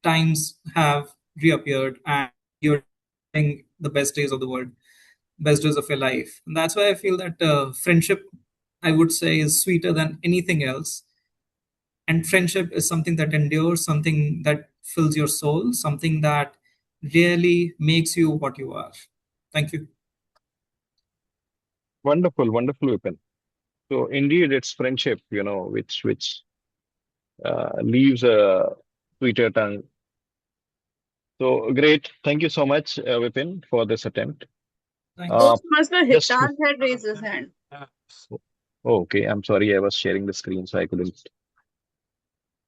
times have reappeared and you're having the best days of the world, best days of your life. And that's why I feel that friendship, I would say, is sweeter than anything else. And friendship is something that endures, something that fills your soul, something that really makes you what you are. Thank you. Wonderful, wonderful, Vipin. So indeed, it's friendship, which leaves a sweeter tongue. So great. Thank you so much, Vipin, for this attempt. Thanks. Toastmaster Just Hitar had raised his hand. okay. I'm sorry, I was sharing the screen, so I couldn't.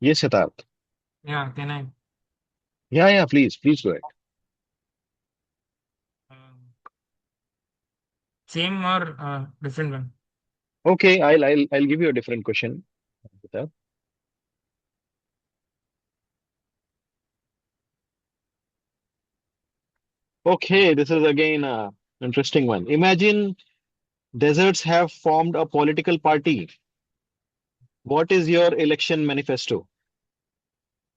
Yes, Siddharth. Yeah, can I? Yeah, please go ahead. Um, Same or different one? Okay, I'll give you a different question, Siddharth. Okay, this is again a interesting one. Imagine deserts have formed a political party. What is your election manifesto?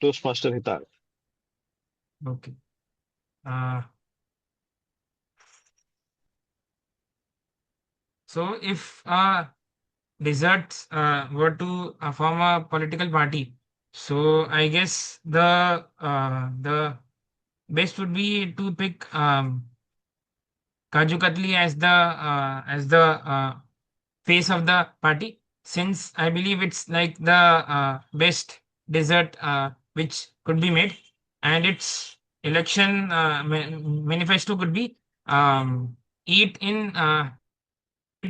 Toastmaster Hitar. Okay. Uh, so if deserts were to form a political party, so I guess the best would be to pick Kaju Katli as the face of the party, since I believe it's like the best dessert which could be made, and its election manifesto could be eat in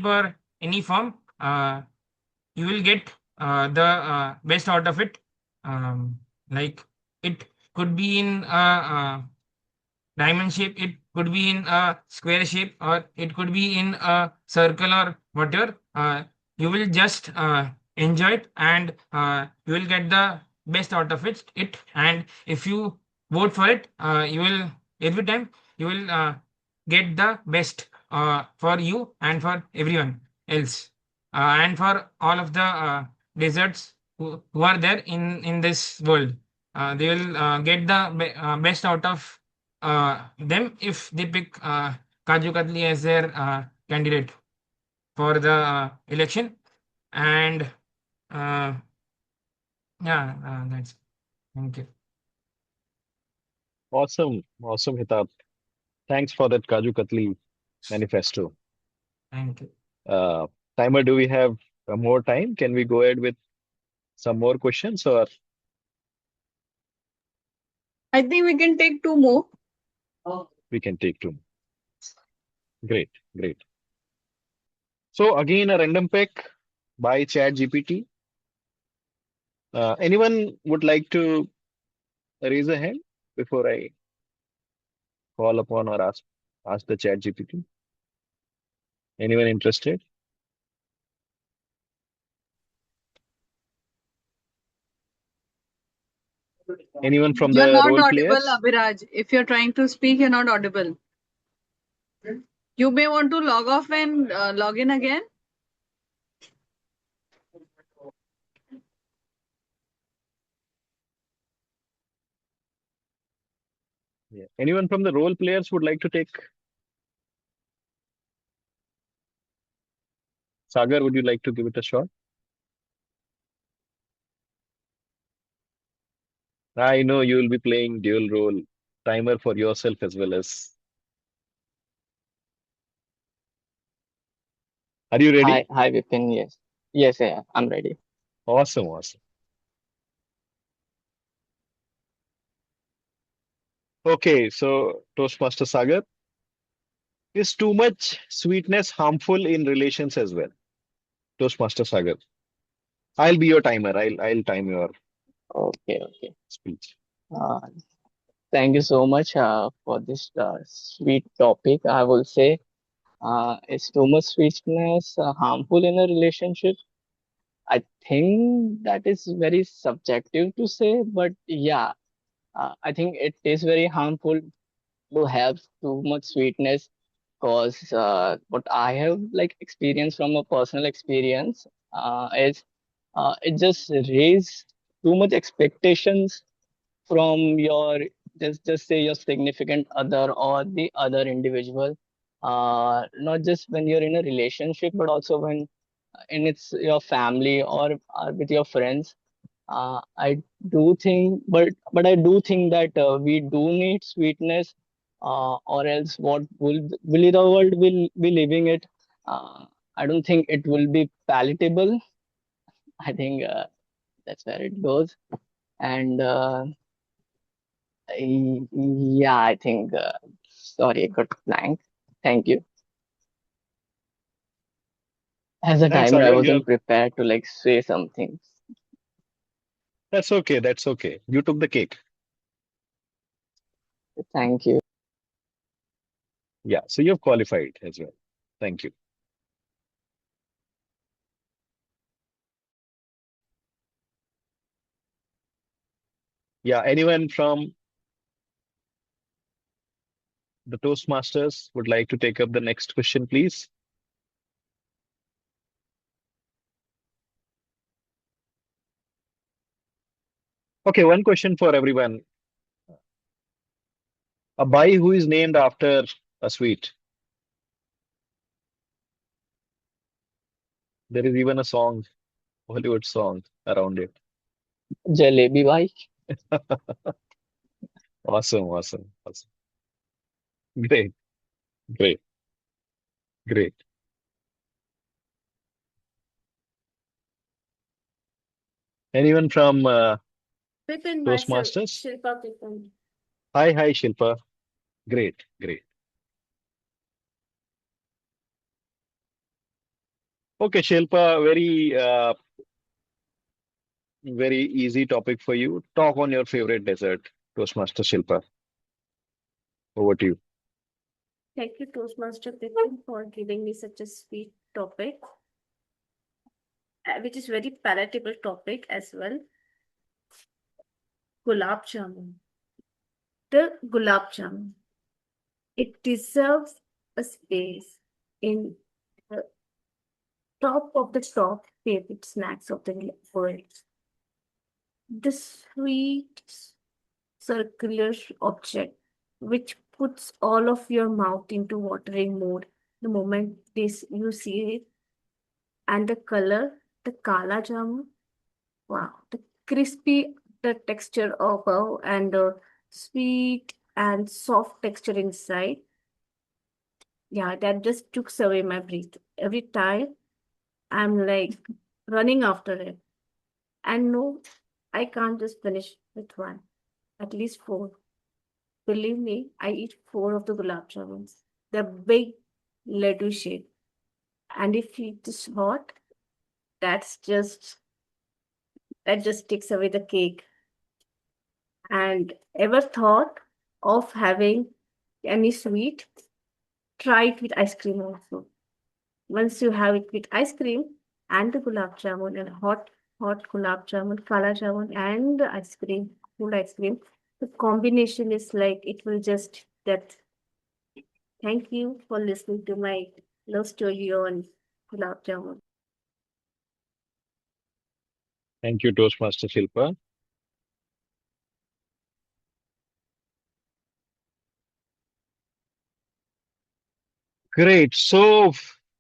or any form. You will get the best out of it. Like it could be in diamond shape, it could be in a square shape, or it could be in a circle or whatever. You will just enjoy it, and you will get the best out of it. And if you vote for it, you will every time you will get the best for you and for everyone else, and for all of the desserts who are there in this world. They will get the best out of them if they pick Kaju Katli as their candidate for the election. And yeah, that's thank you. Awesome. Awesome, Hitab. Thanks for that Kaju Katli manifesto. Thank you. Uh, Timer, do we have more time? Can we go ahead with some more questions or I think we can take two more. we can take two? Great, great. So again, a random pick by Chat GPT. Anyone would like to raise a hand before I call upon or ask the Chat GPT? Anyone interested? Anyone from You're the not role audible, players? Abhiraj. If you're trying to speak, you're not audible. You may want to log off and log in again. Yeah. Anyone from the role players would like to take? Sagar, would you like to give it a shot? I know you will be playing dual role timer for yourself as well as. Are you ready? Hi, Vipin. Yes. Yes, yeah, I'm ready. Awesome, awesome. Okay, so Toastmaster Sagar, is too much sweetness harmful in relations as well? Toastmaster Sagar, I'll be your timer. I'll time your Okay, okay. speech. Uh, Thank you so much for this sweet topic. I will say, is too much sweetness harmful in a relationship? I think that is very subjective to say, but yeah, I think it is very harmful to have too much sweetness because what I have like experienced from a personal experience is it just raise too much expectations from your just say your significant other or the other individual, not just when you're in a relationship but also when in it's your family or with your friends. I do think, but I do think that we do need sweetness, or else what will the world will be living it? I don't think it will be palatable. I think that's where it goes. And yeah, I think. Sorry, I got blank. Thank you. As a Thanks, timer, I Sagar. You have wasn't prepared to like say something. That's okay. That's okay. You took the cake. Thank you. Yeah, so you've qualified as well. Thank you. Yeah, anyone from the Toastmasters would like to take up the next question, please? Okay, one question for everyone. A boy who is named after a sweet. There is even a song, Hollywood song around it. Jalebi bhai. Awesome, awesome, awesome. Great, great, great. Anyone from Within myself, Toastmasters? Shilpa Pipan. Hi, hi, Shilpa. Great, great. Okay, Shilpa, very easy topic for you. Talk on your favorite dessert, Toastmaster Shilpa. Over to you. Thank you, Toastmaster Pipan, for giving me such a sweet topic, which is very palatable topic as well. Gulab Jamun. The Gulab Jamun. It deserves a space in the top of the top favorite snacks of the world. The sweet circular object which puts all of your mouth into watering mode the moment you see it, and the color, the kala jamun, wow, the crispy, the texture of and the sweet and soft texture inside. Yeah, that just took away my breath. Every time I'm like running after it. And no, I can't just finish with one. At least four. Believe me, I eat four of the gulab jamuns. They're big, laddu shape. And if it is hot, that's just that just takes away the cake. And ever thought of having any sweet? Try it with ice cream also. Once you have it with ice cream and the gulab jamun and hot gulab jamun, kala jamun and the ice cream, cool ice cream, the combination is like it will just that. Thank you for listening to my love story on gulab jamun. Thank you, Toastmaster Shilpa. Great. So,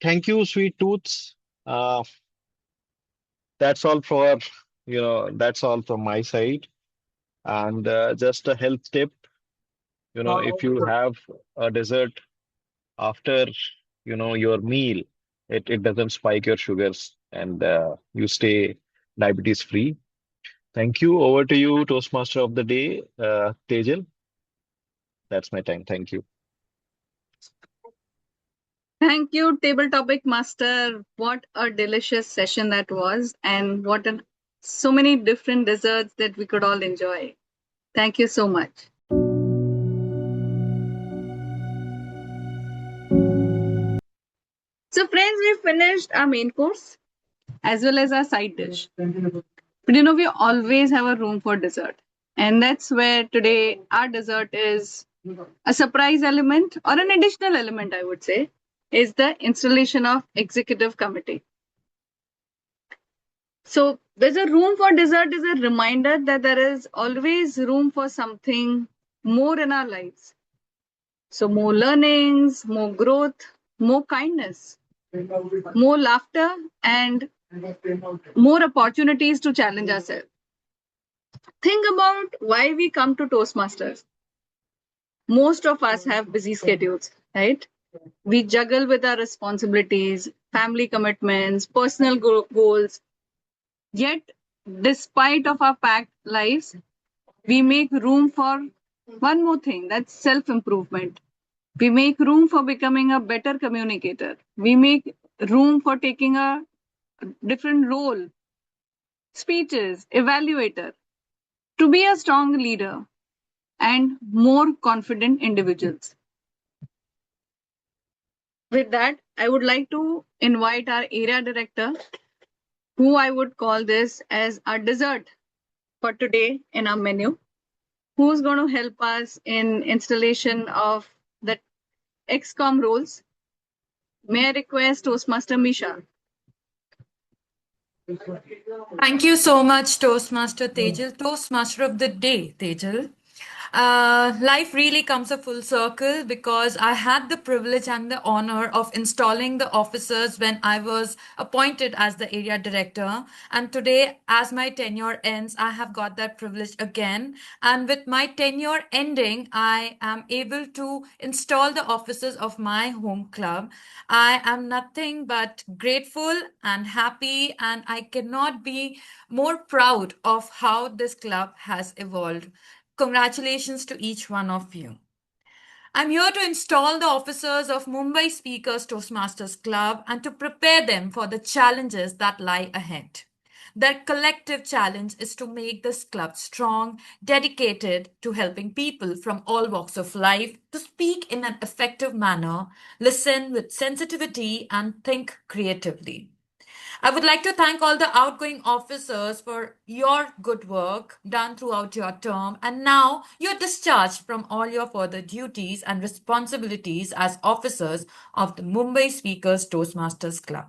thank you, Sweet Tooths. Uh, that's all for, that's all from my side. And just a health tip, if you have a dessert after, your meal, it doesn't spike your sugars and you stay diabetes free. Thank you. Over to you, Toastmaster of the day, Tejal. That's my time. Thank you. Thank you, Table Topic Master. What a delicious session that was, and so many different desserts that we could all enjoy. Thank you so much. So, friends, we finished our main course as well as our side dish. But we always have a room for dessert. And that's where today our dessert is a surprise element or an additional element, I would say, is the installation of executive committee. So there's a room for dessert is a reminder that there is always room for something more in our lives. So more learnings, more growth, more kindness, more laughter, and more opportunities to challenge ourselves. Think about why we come to Toastmasters. Most of us have busy schedules, right? We juggle with our responsibilities, family commitments, personal goals. Yet, despite of our packed lives, we make room for one more thing, that's self-improvement. We make room for becoming a better communicator. We make room for taking a different role, speeches, evaluator, to be a strong leader and more confident individuals. With that, I would like to invite our area director, who I would call this as our dessert for today in our menu, who's going to help us in installation of the XCOM roles. May I request Toastmaster Misha? Thank you so much, Toastmaster Tejal. Toastmaster of the day, Tejal. Life really comes a full circle because I had the privilege and the honor of installing the officers when I was appointed as the area director. And today, as my tenure ends, I have got that privilege again. And with my tenure ending, I am able to install the officers of my home club. I am nothing but grateful and happy, and I cannot be more proud of how this club has evolved. Congratulations to each one of you. I'm here to install the officers of Mumbai Speakers Toastmasters Club and to prepare them for the challenges that lie ahead. Their collective challenge is to make this club strong, dedicated to helping people from all walks of life to speak in an effective manner, listen with sensitivity, and think creatively. I would like to thank all the outgoing officers for your good work done throughout your term, and now you're discharged from all your further duties and responsibilities as officers of the Mumbai Speakers Toastmasters Club.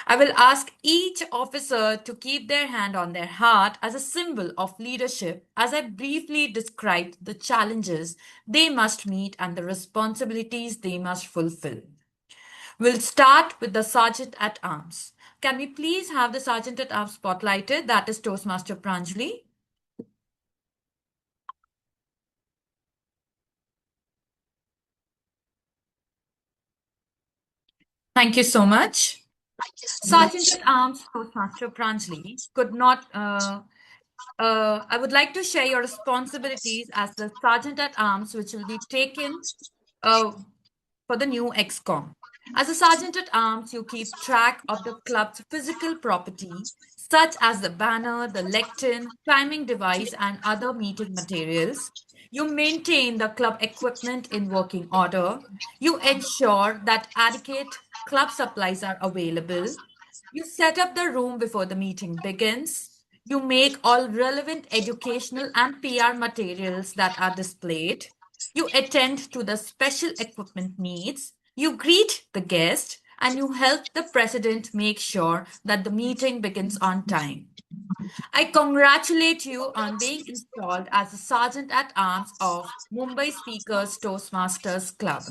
I will ask each officer to keep their hand on their heart as a symbol of leadership as I briefly described the challenges they must meet and the responsibilities they must fulfill. We'll start with the Sergeant at Arms. Can we please have the Sergeant at Arms spotlighted? That is Toastmaster Pranjali. Thank you so much. Sergeant at Arms Toastmaster Pranjali could not. I would like to share your responsibilities as the Sergeant at Arms, which will be taken uh, for the new XCOM. As a sergeant at arms, you keep track of the club's physical property, such as the banner, the lectern, timing device, and other meeting materials. You maintain the club equipment in working order. You ensure that adequate club supplies are available. You set up the room before the meeting begins. You make all relevant educational and PR materials that are displayed. You attend to the special equipment needs, you greet the guest, and you help the president make sure that the meeting begins on time. I congratulate you on being installed as the Sergeant at Arms of Mumbai Speakers Toastmasters Club.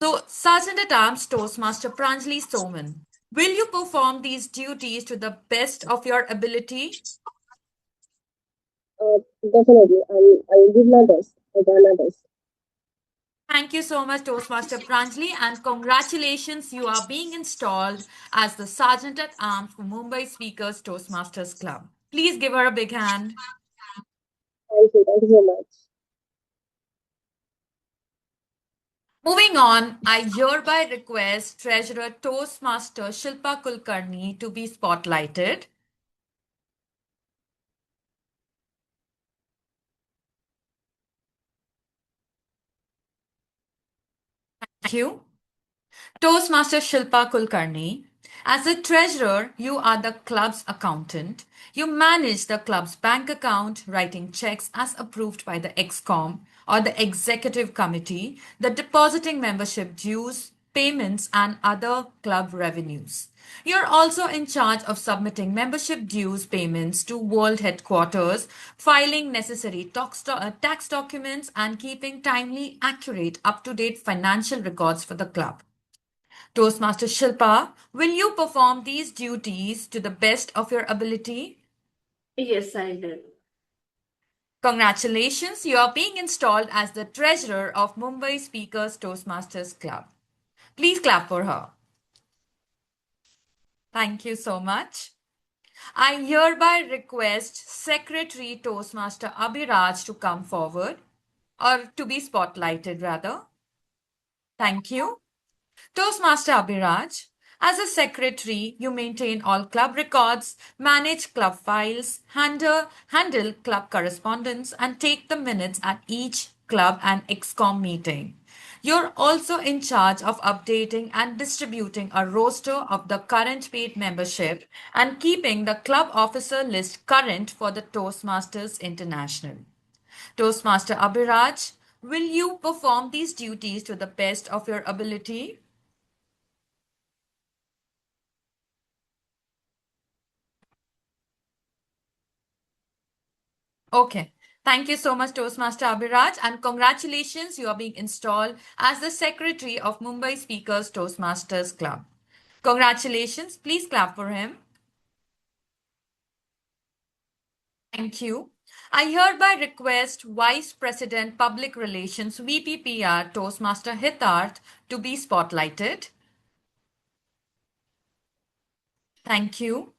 So, Sergeant at Arms Toastmaster Pranjali Soman, will you perform these duties to the best of your ability? Definitely, I will give my best. I try my best. Thank you so much, Toastmaster Pranjali, and congratulations, you are being installed as the Sergeant at Arms for Mumbai Speakers Toastmasters Club. Please give her a big hand. Thank you so much. Moving on, I hereby request Treasurer Toastmaster Shilpa Kulkarni to be spotlighted. Thank you. Toastmaster Shilpa Kulkarni, as a treasurer, you are the club's accountant. You manage the club's bank account, writing checks as approved by the ExCom or the executive committee, the depositing membership dues, payments, and other club revenues. You're also in charge of submitting membership dues payments to World Headquarters, filing necessary tax documents, and keeping timely, accurate, up to date financial records for the club. Toastmaster Shilpa, will you perform these duties to the best of your ability? Yes, I will. Congratulations, you are being installed as the treasurer of Mumbai Speakers Toastmasters Club. Please clap for her. Thank you so much. I hereby request Secretary Toastmaster Abhiraj to come forward, or to be spotlighted rather. Thank you. Toastmaster Abhiraj, as a secretary, you maintain all club records, manage club files, handle club correspondence, and take the minutes at each club and ExCom meeting. You're also in charge of updating and distributing a roster of the current paid membership and keeping the club officer list current for the Toastmasters International. Toastmaster Abhiraj, will you perform these duties to the best of your ability? Okay. Thank you so much, Toastmaster Abhiraj, and congratulations, you are being installed as the Secretary of Mumbai Speakers Toastmasters Club. Congratulations. Please clap for him. Thank you. I hereby request Vice President Public Relations VPPR Toastmaster Hitarth to be spotlighted. Thank you.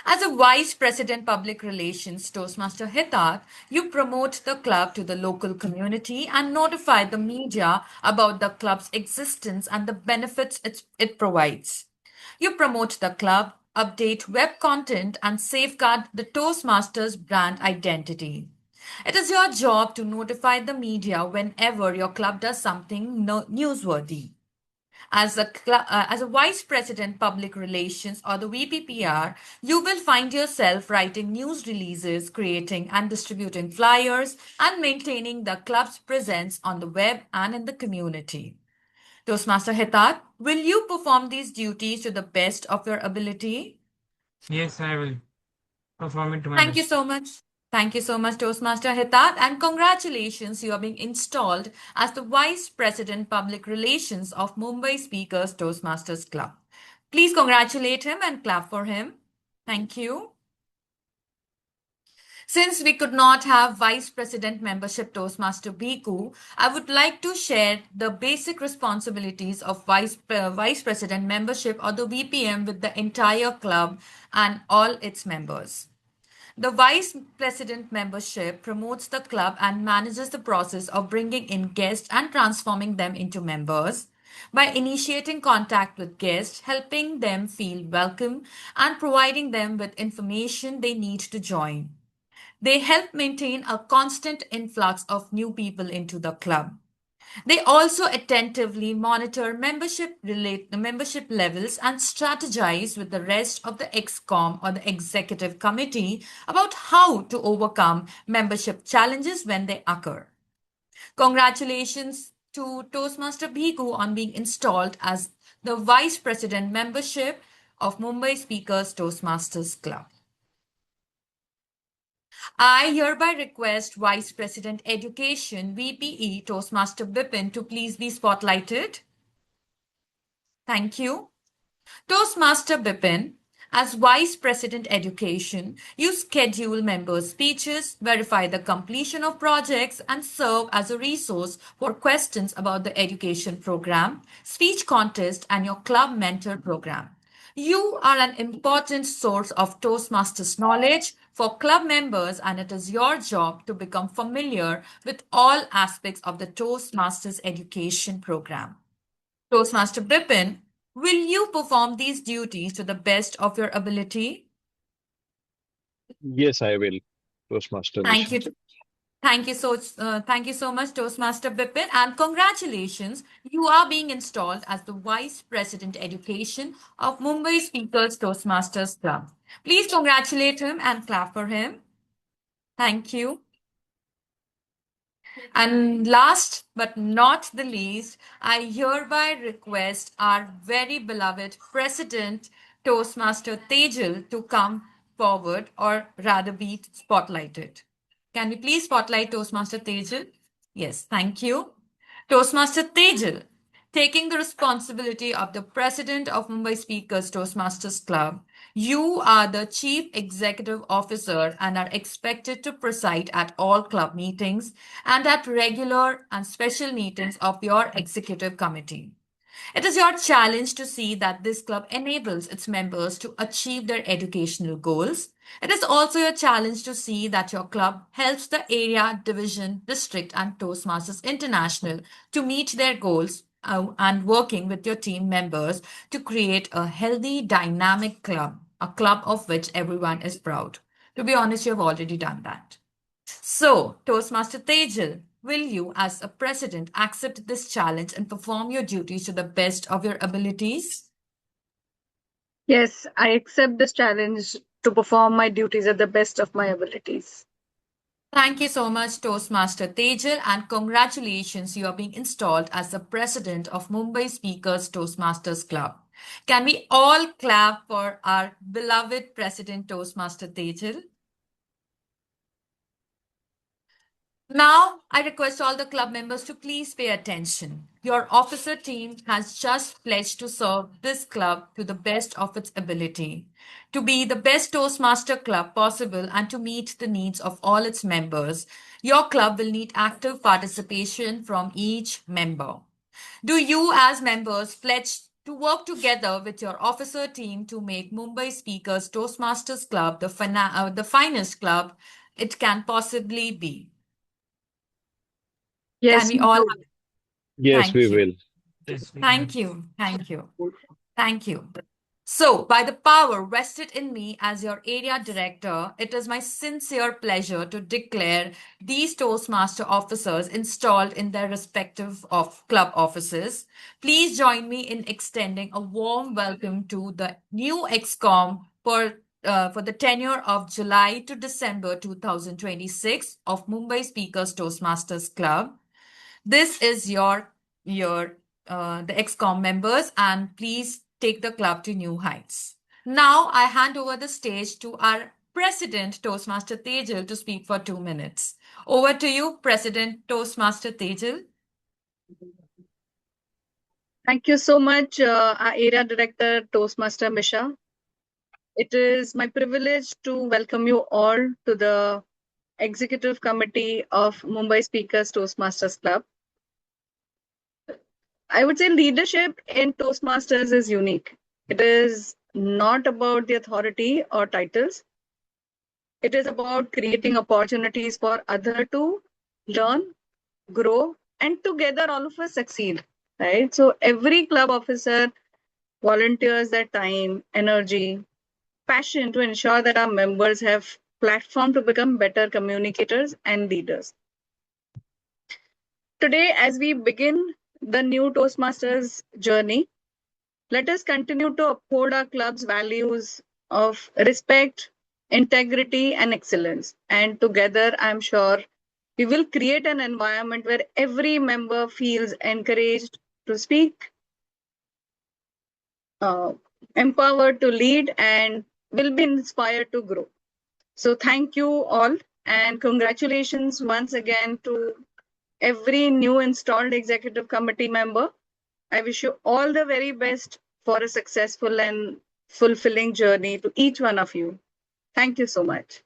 As a Vice President Public Relations Toastmaster Hitarth, you promote the club to the local community and notify the media about the club's existence and the benefits it provides. You promote the club, update web content, and safeguard the Toastmasters brand identity. It is your job to notify the media whenever your club does something newsworthy. As a vice president public relations or the VPPR, you will find yourself writing news releases, creating and distributing flyers, and maintaining the club's presence on the web and in the community. Toastmaster Hitat, will you perform these duties to the best of your ability? Yes, I will perform it to my Thank you best. so much. Thank you so much, Toastmaster Hitat, and congratulations, you are being installed as the Vice President Public Relations of Mumbai Speakers Toastmasters Club. Please congratulate him and clap for him. Thank you. Since we could not have Vice President membership Toastmaster Bhiku, I would like to share the basic responsibilities of Vice President membership or the VPM with the entire club and all its members. The Vice President membership promotes the club and manages the process of bringing in guests and transforming them into members by initiating contact with guests, helping them feel welcome, and providing them with information they need to join. They help maintain a constant influx of new people into the club. They also attentively monitor membership levels and strategize with the rest of the ExCom or the executive committee about how to overcome membership challenges when they occur. Congratulations to Toastmaster Bhigu on being installed as the Vice President membership of Mumbai Speakers Toastmasters Club. I hereby request Vice President Education, VPE, Toastmaster Bipin, to please be spotlighted. Thank you. Toastmaster Bipin, as Vice President Education, you schedule members' speeches, verify the completion of projects, and serve as a resource for questions about the education program, speech contest, and your club mentor program. You are an important source of Toastmasters knowledge for club members, and it is your job to become familiar with all aspects of the Toastmasters education program. Toastmaster Bipin, will you perform these duties to the best of your ability? Yes, I will, Toastmaster Thank Nisha. you. Thank you so much, Toastmaster Bipin, and congratulations. You are being installed as the Vice President Education of Mumbai Speakers Toastmasters Club. Please congratulate him and clap for him. Thank you. And last but not the least, I hereby request our very beloved President Toastmaster Tejal to come forward, or rather be spotlighted. Can we please spotlight Toastmaster Tejal? Yes, thank you. Toastmaster Tejal, taking the responsibility of the President of Mumbai Speakers Toastmasters Club, you are the Chief Executive Officer and are expected to preside at all club meetings and at regular and special meetings of your executive committee. It is your challenge to see that this club enables its members to achieve their educational goals. It is also your challenge to see that your club helps the area, division, district, and Toastmasters International to meet their goals and working with your team members to create a healthy, dynamic club, a club of which everyone is proud. To be honest, you have already done that. So, Toastmaster Tejal, will you, as a president, accept this challenge and perform your duties to the best of your abilities? Yes, I accept this challenge to perform my duties at the best of my abilities. Thank you so much, Toastmaster Tejal, and congratulations, you are being installed as the president of Mumbai Speakers Toastmasters Club. Can we all clap for our beloved President Toastmaster Tejal? Now, I request all the club members to please pay attention. Your officer team has just pledged to serve this club to the best of its ability, to be the best Toastmaster club possible, and to meet the needs of all its members. Your club will need active participation from each member. Do you, as members, pledge to work together with your officer team to make Mumbai Speakers Toastmasters Club the finest club it can possibly be? Can Yes, we we all? do. Yes, we Thank you. will. Yes, we will. Thank you. Thank you. Thank you. So, by the power vested in me as your area director, it is my sincere pleasure to declare these Toastmaster officers installed in their respective club offices. Please join me in extending a warm welcome to the new ExCom for the tenure of July to December 2026 of Mumbai Speakers Toastmasters Club. This is the ExCom members, and please take the club to new heights. Now I hand over the stage to our President Toastmaster Tejal to speak for 2 minutes. Over to you, President Toastmaster Tejal. Thank you so much, our area director, Toastmaster Misha. It is my privilege to welcome you all to the Executive Committee of Mumbai Speakers Toastmasters Club. I would say leadership in Toastmasters is unique. It is not about the authority or titles. It is about creating opportunities for others to learn, grow, and together all of us succeed, right? So every club officer volunteers their time, energy, passion to ensure that our members have platform to become better communicators and leaders. Today, as we begin the new Toastmasters journey, let us continue to uphold our club's values of respect, integrity, and excellence. And together, I'm sure we will create an environment where every member feels encouraged to speak, empowered to lead, and will be inspired to grow. So thank you all, and congratulations once again to every new installed executive committee member. I wish you all the very best for a successful and fulfilling journey to each one of you. Thank you so much.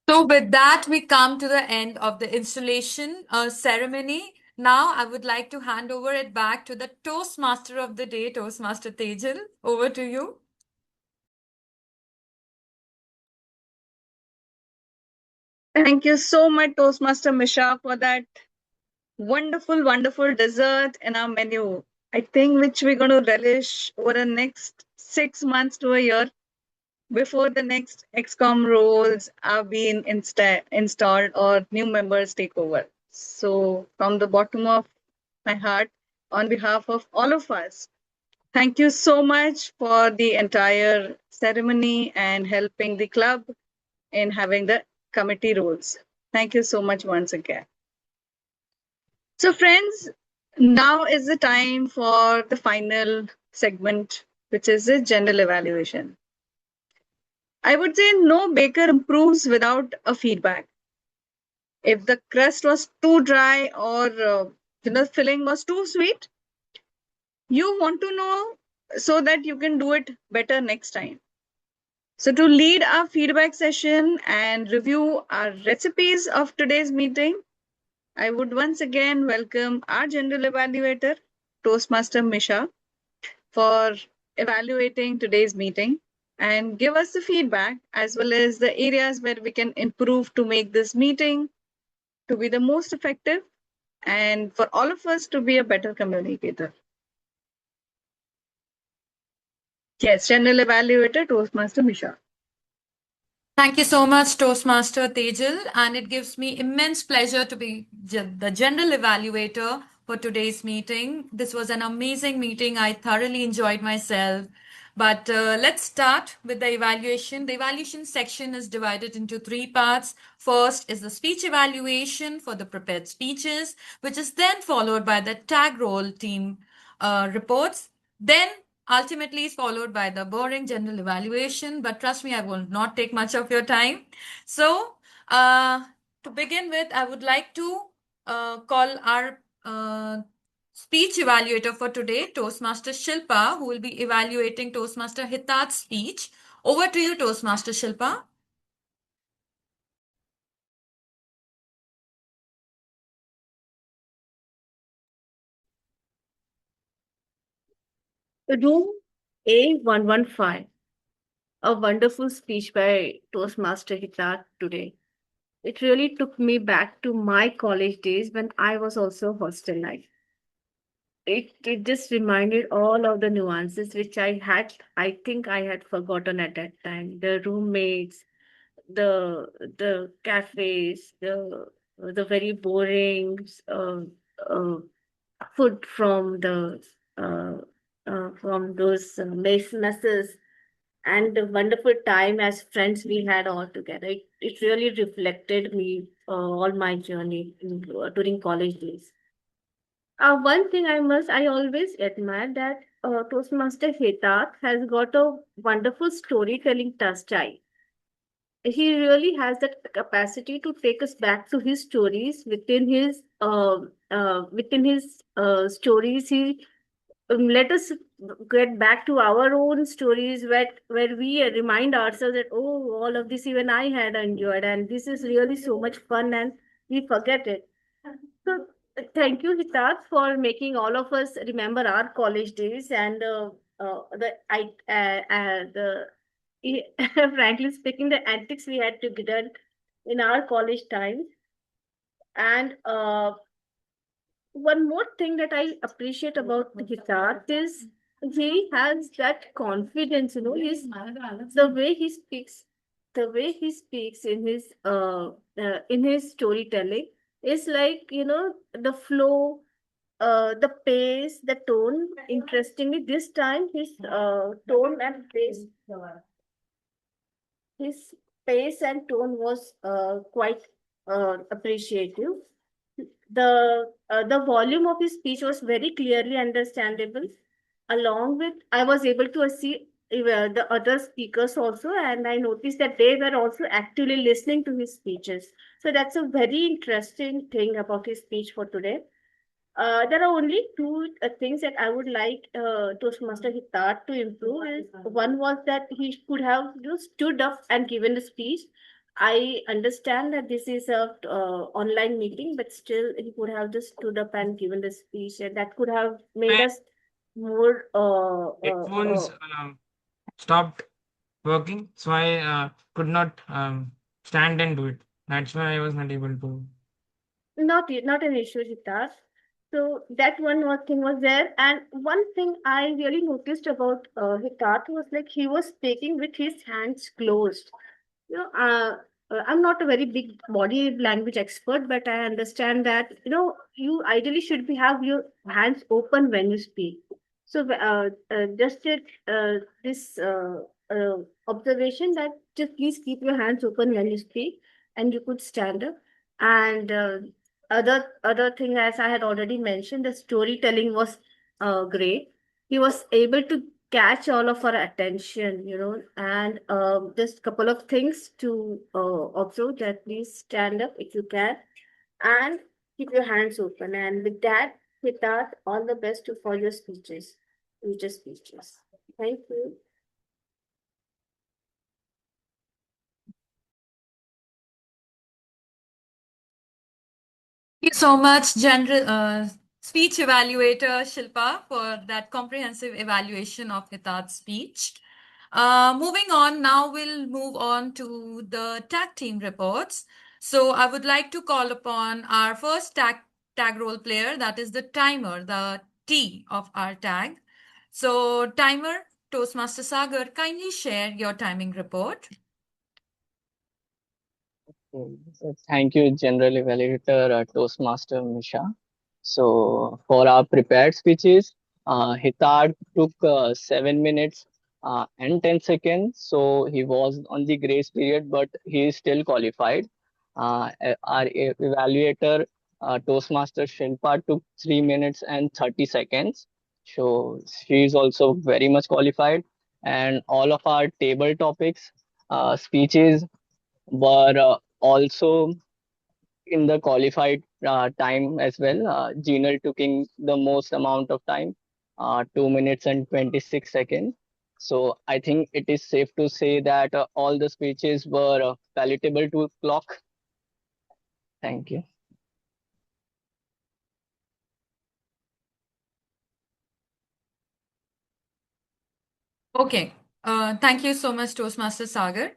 So, with that, we come to the end of the installation ceremony. Now, I would like to hand over it back to the Toastmaster of the day, Toastmaster Tejal. Over to you. Thank you so much, Toastmaster Misha, for that wonderful, wonderful dessert in our menu. I think which we're going to relish over the next 6 months to a year before the next XCOM roles are being installed or new members take over. So, from the bottom of my heart, on behalf of all of us, thank you so much for the entire ceremony and helping the club in having the committee roles. Thank you so much once again. So, friends, now is the time for the final segment, which is the general evaluation. I would say no baker improves without a feedback. If the crust was too dry or filling was too sweet, you want to know so that you can do it better next time. So to lead our feedback session and review our recipes of today's meeting, I would once again welcome our general evaluator, Toastmaster Misha, for evaluating today's meeting and give us the feedback as well as the areas where we can improve to make this meeting to be the most effective and for all of us to be a better communicator. Yes, General Evaluator, Toastmaster Misha. Thank you so much, Toastmaster Tejal, and it gives me immense pleasure to be the general evaluator for today's meeting. This was an amazing meeting. I thoroughly enjoyed myself. But let's start with the evaluation. The evaluation section is divided into three parts. First is the speech evaluation for the prepared speeches, which is then followed by the tag role team reports. Then ultimately is followed by the boring general evaluation, but trust me, I will not take much of your time. So, to begin with, I would like to call our speech evaluator for today, Toastmaster Shilpa, who will be evaluating Toastmaster Hitat's speech. Over to you, Toastmaster Shilpa. Room A115. A wonderful speech by Toastmaster Hitat today. It really took me back to my college days when I was also hostel life. It just reminded all of the nuances which I think I had forgotten at that time. The roommates, the cafes, the very boring uh, food uh, from those messes, and the wonderful time as friends we had all together. It really reflected me all my journey during college days. One thing I always admire that Toastmaster Hetat has got a wonderful storytelling style. he really has that capacity to take us back to his stories. Within his stories, he let us get back to our own stories, where we remind ourselves that, oh, all of this even I had enjoyed, and this is really so much fun, and we forget it. So thank you, Hitat, for making all of us remember our college days and the frankly speaking, the antics we had to get done in our college times. And one more thing that I appreciate about Hitat is he has that confidence, the way he speaks, the way he speaks in his storytelling is like, the flow, the pace, the tone. Interestingly, this time tone and pace, his pace and tone was quite appreciative. The volume of his speech was very clearly understandable. Along with, I was able to see the other speakers also, and I noticed that they were also actively listening to his speeches. So that's a very interesting thing about his speech for today. There are only two things that I would like Toastmaster Hitat to improve. Is one was that he could have stood up and given a speech. I understand that this is a online meeting, but still he could have just stood up and given the speech, and that could have made My us more. headphones stopped working, so I could not stand and do it. That's why I was not able to. Not an issue, Hitas. So that one more thing was there, and one thing I really noticed about Hitat was like he was speaking with his hands closed. You know, I'm not a very big body language expert, but I understand that you ideally should be have your hands open when you speak. So just this observation that just please keep your hands open when you speak, and you could stand up. And other thing, as I had already mentioned, the storytelling was great. He was able to catch all of our attention, and just couple of things to observe, that please stand up if you can and keep your hands open. And with that, all the best to for your speeches, future speeches. Thank you. Thank you so much, General Speech Evaluator Shilpa, for that comprehensive evaluation of Hitat's speech. Moving on, now we'll move on to the tag team reports. So I would like to call upon our first tag role player, that is the timer, the T of our tag. So timer, Toastmaster Sagar, kindly share your timing report. So thank you, General Evaluator Toastmaster Misha. So for our prepared speeches, Hitar took 7 minutes and 10 seconds. So he was on the grace period, but he is still qualified. Our evaluator Toastmaster Shilpa took 3 minutes and 30 seconds. So she is also very much qualified. And all of our table topics, speeches were also in the qualified time as well. Gino took in the most amount of time, 2 minutes and 26 seconds. So I think it is safe to say that all the speeches were palatable to clock. Thank you. Okay. Thank you so much, Toastmaster Sagar.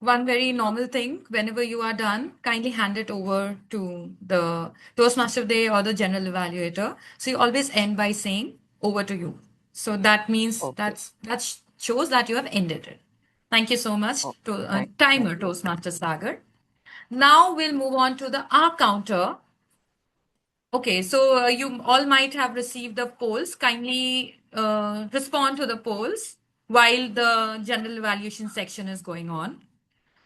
One very normal thing, whenever you are done, kindly hand it over to the Toastmaster of the Day or the General Evaluator. So you always end by saying, over to you. So that means Okay. that shows that you have ended it. Thank you so much, Oh, to thank timer you. Toastmaster Sagar. Now we'll move on to the R counter. Okay, so you all might have received the polls. Kindly respond to the polls while the general evaluation section is going on.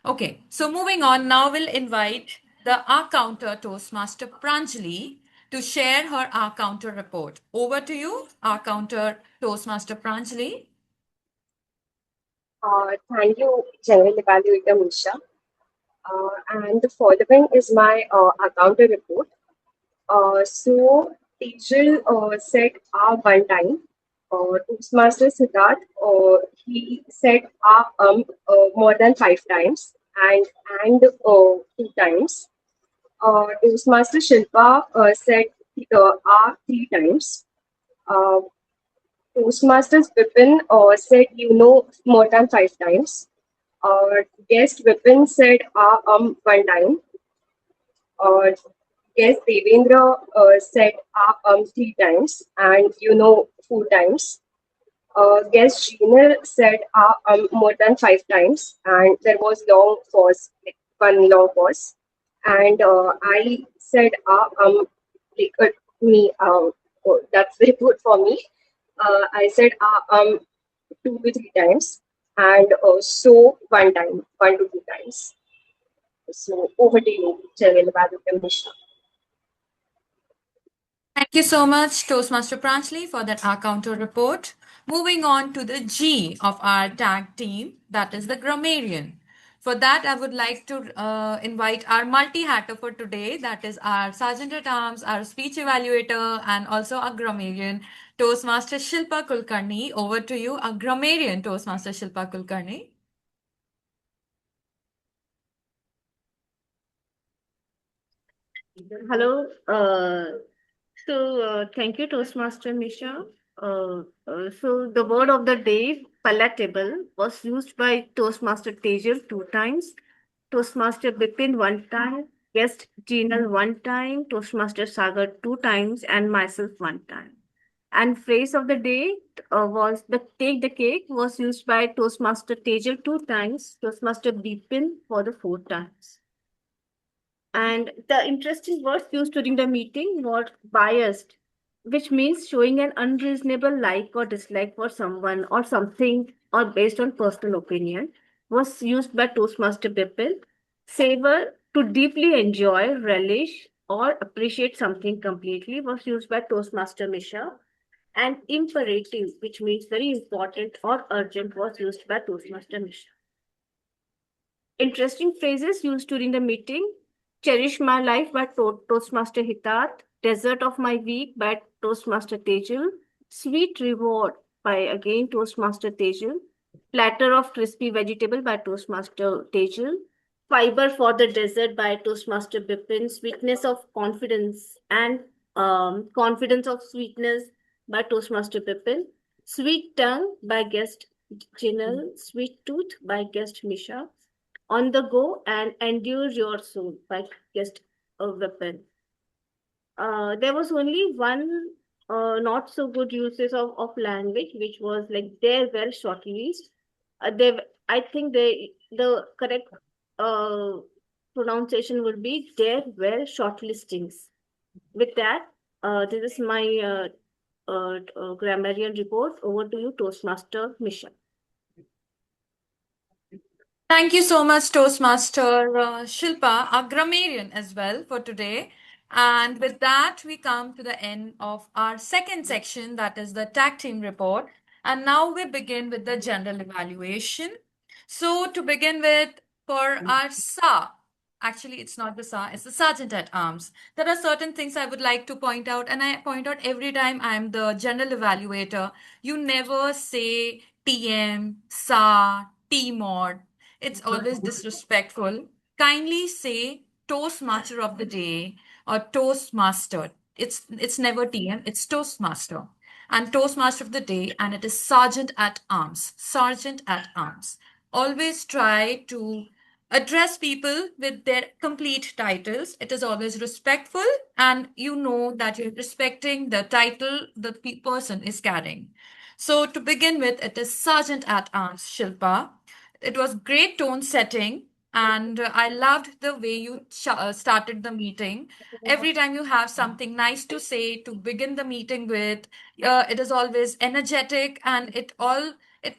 Okay, so moving on, now we'll invite the R Counter Toastmaster Pranjali to share her R Counter report. Over to you, R Counter Toastmaster Pranjali. Thank you, General Evaluator Misha. And the following is my encounter report. So Tejal said one time. Toastmaster Siddharth, he said more than 5 times and 2 times. Toastmaster Shilpa said 3 times. Uh, Toastmasters Vipin said more than 5 times. Guest Vipin said 1 time. Uh, guest Devendra said 3 times and 4 times. Guest Gina said more than 5 times, and there was long pause, like one long pause. And I said like me that's the report for me. I said 2 to 3 times, and so 1 time, 1 to 2 times. So over to you, General Badukam Mishra. Thank you so much, Toastmaster Pranchley, for that our counter report. Moving on to the G of our tag team, that is the grammarian. For that, I would like to invite our multi-hatter for today, that is our Sergeant at Arms, our speech evaluator, and also our grammarian, Toastmaster Shilpa Kulkarni. Over to you, our grammarian, Toastmaster Shilpa Kulkarni. Hello. Thank you, Toastmaster Misha. So, the word of the day, palatable, was used by Toastmaster Tejal 2 times, Toastmaster Bipin 1 time, guest Jinal 1 time, Toastmaster Sagar 2 times, and myself 1 time. And phrase of the day was the take the cake was used by Toastmaster Tejal 2 times, Toastmaster Bipin for the 4 times. And the interesting words used during the meeting were biased, which means showing an unreasonable like or dislike for someone or something or based on personal opinion, was used by Toastmaster Bipin. Savor, to deeply enjoy, relish, or appreciate something completely, was used by Toastmaster Misha. And imperative, which means very important or urgent, was used by Toastmaster Misha. Interesting phrases used during the meeting: Cherish My Life by Toastmaster Hitat, Desert of My Week by Toastmaster Tejal, Sweet Reward by again Toastmaster Tejal, Platter of Crispy Vegetable by Toastmaster Tejal, Fiber for the Desert by Toastmaster Bipin, Sweetness of Confidence and Confidence of Sweetness by Toastmaster Bipin, Sweet Tongue by guest Jinal, Sweet Tooth by guest Misha, On the Go and Endure Your Soul by guest Weapon. There was only one not so good usage of language, which was like there were shortlists. I think the correct uh, pronunciation would be there were shortlistings. With that, this is my grammarian report. Over to you, Toastmaster Misha. Thank you so much, Toastmaster Shilpa, our grammarian as well for today. And with that, we come to the end of our second section, that is the tag team report. And now we begin with the general evaluation. So, to begin with, for our SA, actually, it's not the SA, it's the Sergeant at Arms. There are certain things I would like to point out, and I point out every time I'm the general evaluator. You never say TM, SA, T mod. It's always disrespectful. Kindly say Toastmaster of the day or Toastmaster. It's never TM, it's Toastmaster. And Toastmaster of the day, and it is Sergeant at Arms. Sergeant at Arms. Always try to address people with their complete titles. It is always respectful, and you know that you're respecting the title the person is carrying. So, to begin with, it is Sergeant at Arms Shilpa. It was great tone setting, and I loved the way you started the meeting. Every time you have something nice to say to begin the meeting with, it is always energetic, and it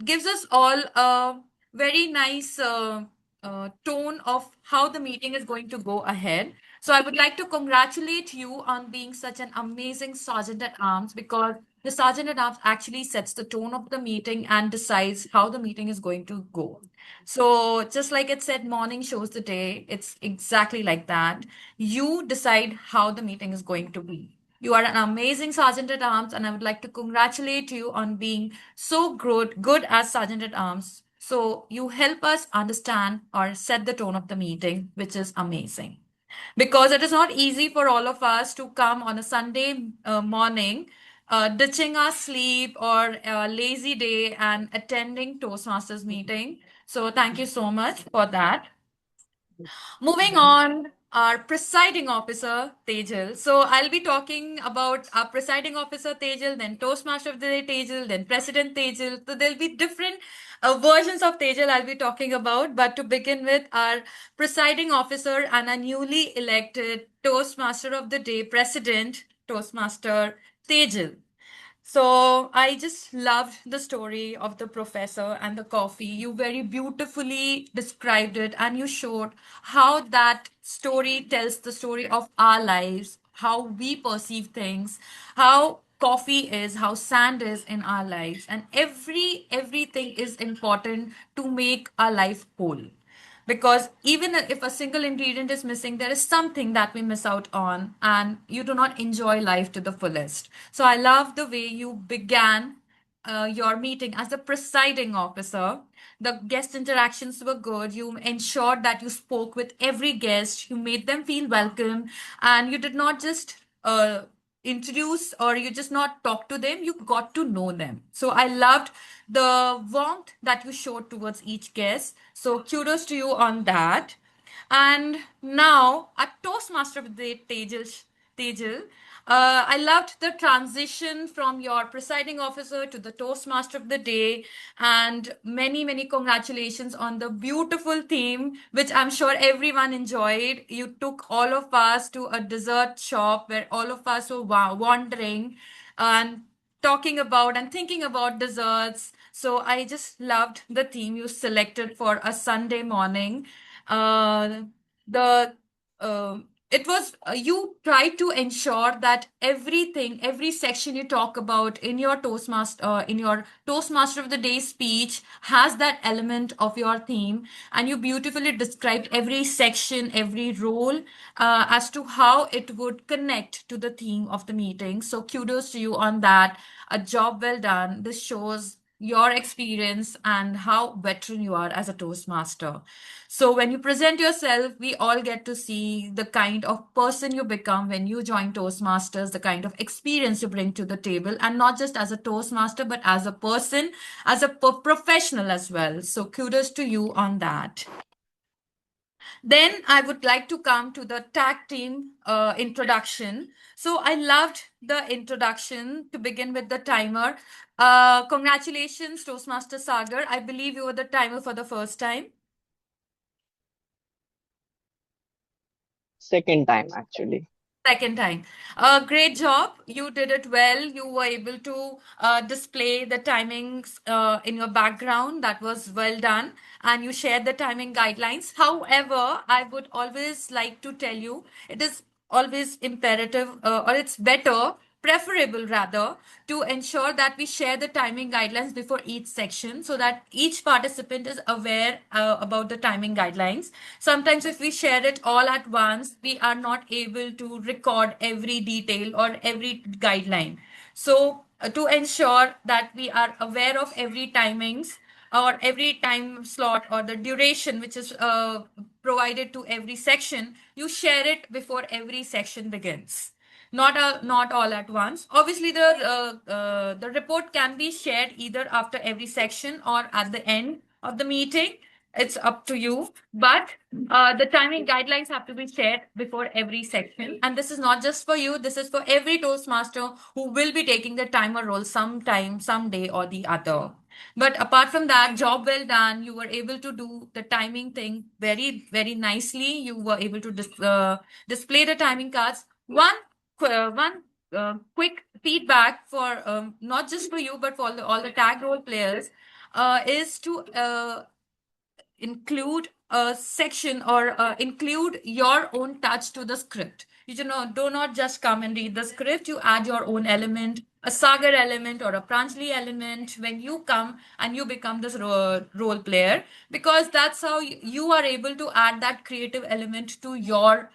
gives us all a very nice tone of how the meeting is going to go ahead. So I would like to congratulate you on being such an amazing Sergeant at Arms, because the Sergeant at Arms actually sets the tone of the meeting and decides how the meeting is going to go. So just like it said, morning shows the day, it's exactly like that. You decide how the meeting is going to be. You are an amazing Sergeant at Arms, and I would like to congratulate you on being so good as Sergeant at Arms. So you help us understand or set the tone of the meeting, which is amazing. Because it is not easy for all of us to come on a Sunday morning, ditching our sleep or a lazy day and attending Toastmasters meeting. So thank you so much for that. Moving on, our presiding officer, Tejal. So I'll be talking about our presiding officer, Tejal, then Toastmaster of the Day, Tejal, then President Tejal. So there'll be different versions of Tejal I'll be talking about. But to begin with, our presiding officer and our newly elected Toastmaster of the Day, President, Toastmaster Tejal. So I just loved the story of the professor and the coffee. You very beautifully described it, and you showed how that story tells the story of our lives, how we perceive things, how coffee is, how sand is in our lives, and everything is important to make our life whole, because even if a single ingredient is missing, there is something that we miss out on, and you do not enjoy life to the fullest. So I love the way you began your meeting as a presiding officer. The guest interactions were good. You ensured that you spoke with every guest, you made them feel welcome, and you did not just introduce, or you just not talk to them, you got to know them. So I loved the warmth that you showed towards each guest. So kudos to you on that. And now, a Toastmaster of the Day, Tejal. I loved the transition from your presiding officer to the Toastmaster of the Day, and many congratulations on the beautiful theme, which I'm sure everyone enjoyed. You took all of us to a dessert shop where all of us were wandering and talking about and thinking about desserts. So I just loved the theme you selected for a Sunday morning. The uh, it was you try to ensure that every section you talk about in your Toastmaster of the Day speech has that element of your theme, and you beautifully described every section, every role, as to how it would connect to the theme of the meeting. So kudos to you on that. A job well done. This shows your experience and how veteran you are as a Toastmaster. So when you present yourself, we all get to see the kind of person you become when you join Toastmasters, the kind of experience you bring to the table, and not just as a Toastmaster, but as a person, as a professional as well. So kudos to you on that. Then I would like to come to the tag team introduction. So I loved the introduction to begin with the timer. Congratulations, Toastmaster Sagar. I believe you were the timer for the first time. Second time, actually. Second time. Great job. You did it well. You were able to display the timings in your background. That was well done. And you shared the timing guidelines. However, I would always like to tell you it is always imperative, or it's better, preferable rather, to ensure that we share the timing guidelines before each section, so that each participant is aware about the timing guidelines. Sometimes if we share it all at once, we are not able to record every detail or every guideline. So to ensure that we are aware of every timings or every time slot or the duration which is provided to every section, you share it before every section begins. Not all at once. Obviously, the report can be shared either after every section or at the end of the meeting. It's up to you. But the timing guidelines have to be shared before every section. And this is not just for you. This is for every Toastmaster who will be taking the timer role sometime, someday or the other. But apart from that, job well done. You were able to do the timing thing very nicely. You were able to display the timing cards. One quick feedback for not just for you but for all the tag role players is to include a section or include your own touch to the script. You do not just come and read the script. You add your own element, a Sagar element or a Pranjali element when you come and you become this role player, because that's how you are able to add that creative element to your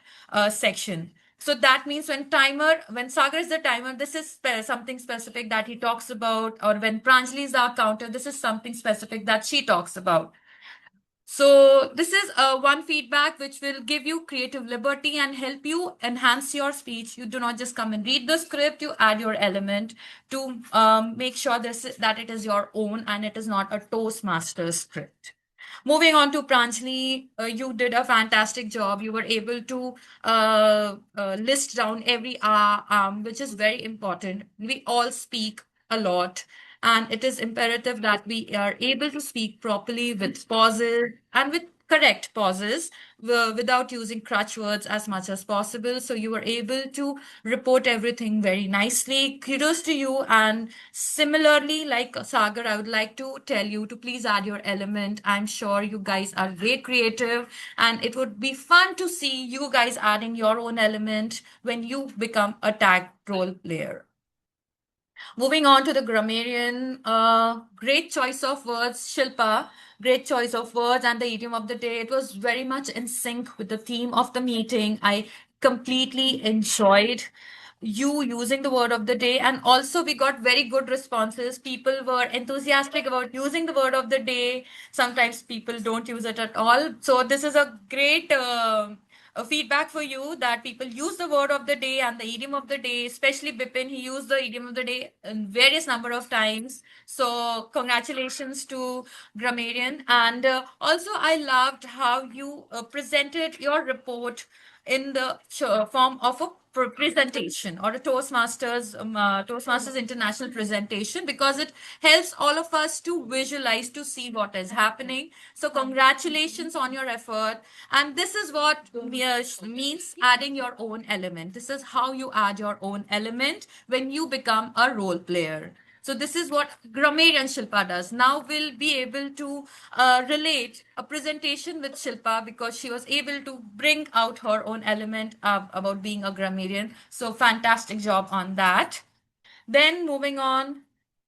section. So that means when Sagar is the timer, this is something specific that he talks about, or when Pranjali is our counter, this is something specific that she talks about. So this is one feedback which will give you creative liberty and help you enhance your speech. You do not just come and read the script, you add your element to make sure that it is your own and it is not a Toastmasters script. Moving on to Pranjali, you did a fantastic job. You were able to list down every which is very important. We all speak a lot, and it is imperative that we are able to speak properly with pauses and with correct pauses without using crutch words as much as possible. So you were able to report everything very nicely. Kudos to you. And similarly, like Sagar, I would like to tell you to please add your element. I'm sure you guys are very creative, and it would be fun to see you guys adding your own element when you become a tag role player. Moving on to the grammarian, great choice of words, Shilpa. Great choice of words and the idiom of the day. It was very much in sync with the theme of the meeting. I completely enjoyed you using the word of the day, and also we got very good responses. People were enthusiastic about using the word of the day. Sometimes people don't use it at all. So this is a great feedback for you that people use the word of the day and the idiom of the day, especially Bipin. He used the idiom of the day in various number of times. So congratulations to Grammarian. And also I loved how you presented your report in the form of a presentation or a Toastmasters international presentation, because it helps all of us to visualize, to see what is happening. So congratulations on your effort. And this is what means adding your own element. This is how you add your own element when you become a role player. So this is what Grammarian Shilpa does. Now we'll be able to relate a presentation with Shilpa, because she was able to bring out her own element about being a grammarian. So fantastic job on that. Then moving on